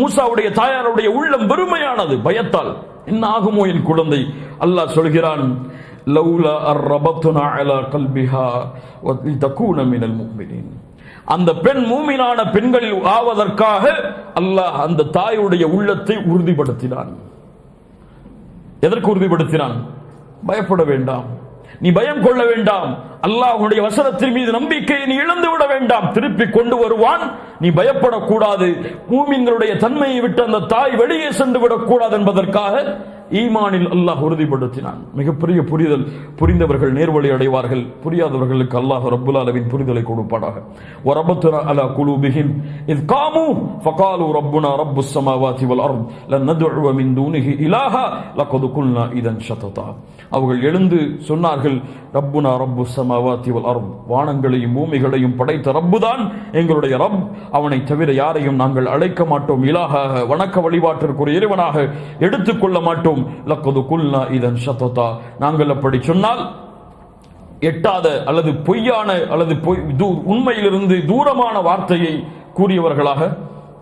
மூசாவுடைய தாயாருடைய உள்ளம் வெறுமையானது பயத்தால். என்ன ஆகுமோ என் குழந்தை? அல்லாஹ் சொல்கிறான், லௌலா அர்ரபத்னா அலா கல்பிஹா வலிதகூன மினல் முஃமினீன். அந்த பெண் மூமினான பெண்களில் ஆவதற்காக அல்லாஹ் அந்த தாயுடைய உள்ளத்தை உறுதிப்படுத்தினான். எதற்கு உறுதிப்படுத்தினான்? பயப்பட வேண்டாம், நீ பயம் கொள்ள வேண்டாம், அல்லாஹ்வுடைய வசனத்தின் மீது நம்பிக்கையை நீ இழந்து விட வேண்டாம், திருப்பி கொண்டு வருவான். நீ பயப்படக்கூடாது. மூமின்களுடைய தன்மையை விட்டு அந்த தாய் வெளியே சென்று விடக்கூடாது என்பதற்காக ஈமானில் அல்லாஹ் உறுதிப்படுத்தினான். மிகப்பெரிய புரிதல். புரிந்தவர்கள் நேர்வழி அடைவார்கள், புரியாதவர்களுக்கு அல்லாஹ் ரப்புல் ஆலமீன் புரிதலை கொடுப்பானாக. வரபத்னா அலா குலூபிஹிம் இஸ் காமு ஃபகாலு ரப்புனா ரப்புஸ் ஸமாவாதி வல் அர்த் லன் நதுஉ மின் தூனிஹி இலாஹா லகத் குல்னா இதன் ஷததா. அவர்கள் எழுந்து சொன்னார்கள், ரப்புனா ரப்புஸ் ஸமாவாதி வல் அர்த். வானங்களையும் பூமிகளையும் படைத்த ரப்புதான் எங்களுடைய ரப், அவனை தவிர யாரையும் நாங்கள் அழைக்க மாட்டோம், இலாஹாக வணக்க வழிபாட்டிற்குரிய இறைவனாக எடுத்துக்கொள்ள மாட்டோம். லக்கது குல்னா இதன் ஷததா. நாங்கள் அப்படி சொன்னால் எட்டாத அல்லது பொய்யான அல்லது உண்மையிலிருந்து தூரமான வார்த்தையை கூறியவர்களாக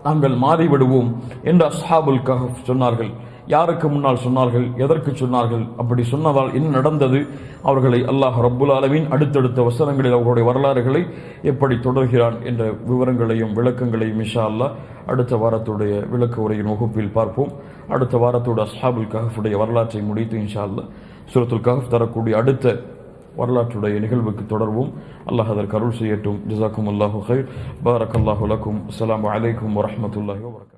நாங்கள் மாறிவிடுவோம் என்று அஸ்ஹாபுல் கஹஃப் சொன்னார்கள். யாருக்கு முன்னால் சொன்னார்கள்? எதற்கு சொன்னார்கள்? அப்படி சொன்னதால் என்ன நடந்தது? அவர்களை அல்லாஹ் ரப்புல் ஆலமீன் அடுத்தடுத்த வசனங்களில் அவர்களுடைய வரலாறுகளை எப்படி தொடர்கிறான் என்ற விவரங்களையும் விளக்கங்களையும் இன்ஷா அல்லாஹ் அடுத்த வாரத்துடைய விளக்க உரையின் வகுப்பில் பார்ப்போம். அடுத்த வாரத்தோட அஸ்ஹாபுல் கஹஃபுடைய வரலாற்றை முடித்து இன்ஷா அல்லாஹ் சூரத்துல் கஹஃப் தரக்கூடிய அடுத்த வரலாற்றுடைய நிகழ்வுக்கு தொடர்வோம். அல்லாஹ் அதற்கு அருள் செய்யட்டும். ஜஸாக்கும் அல்லாஹு கைர். பாரக்கல்லாஹு லக்கும். அஸ்ஸலாமு அலைக்கும் வரஹ்மத்துல்லாஹி வபரகாத்துஹு.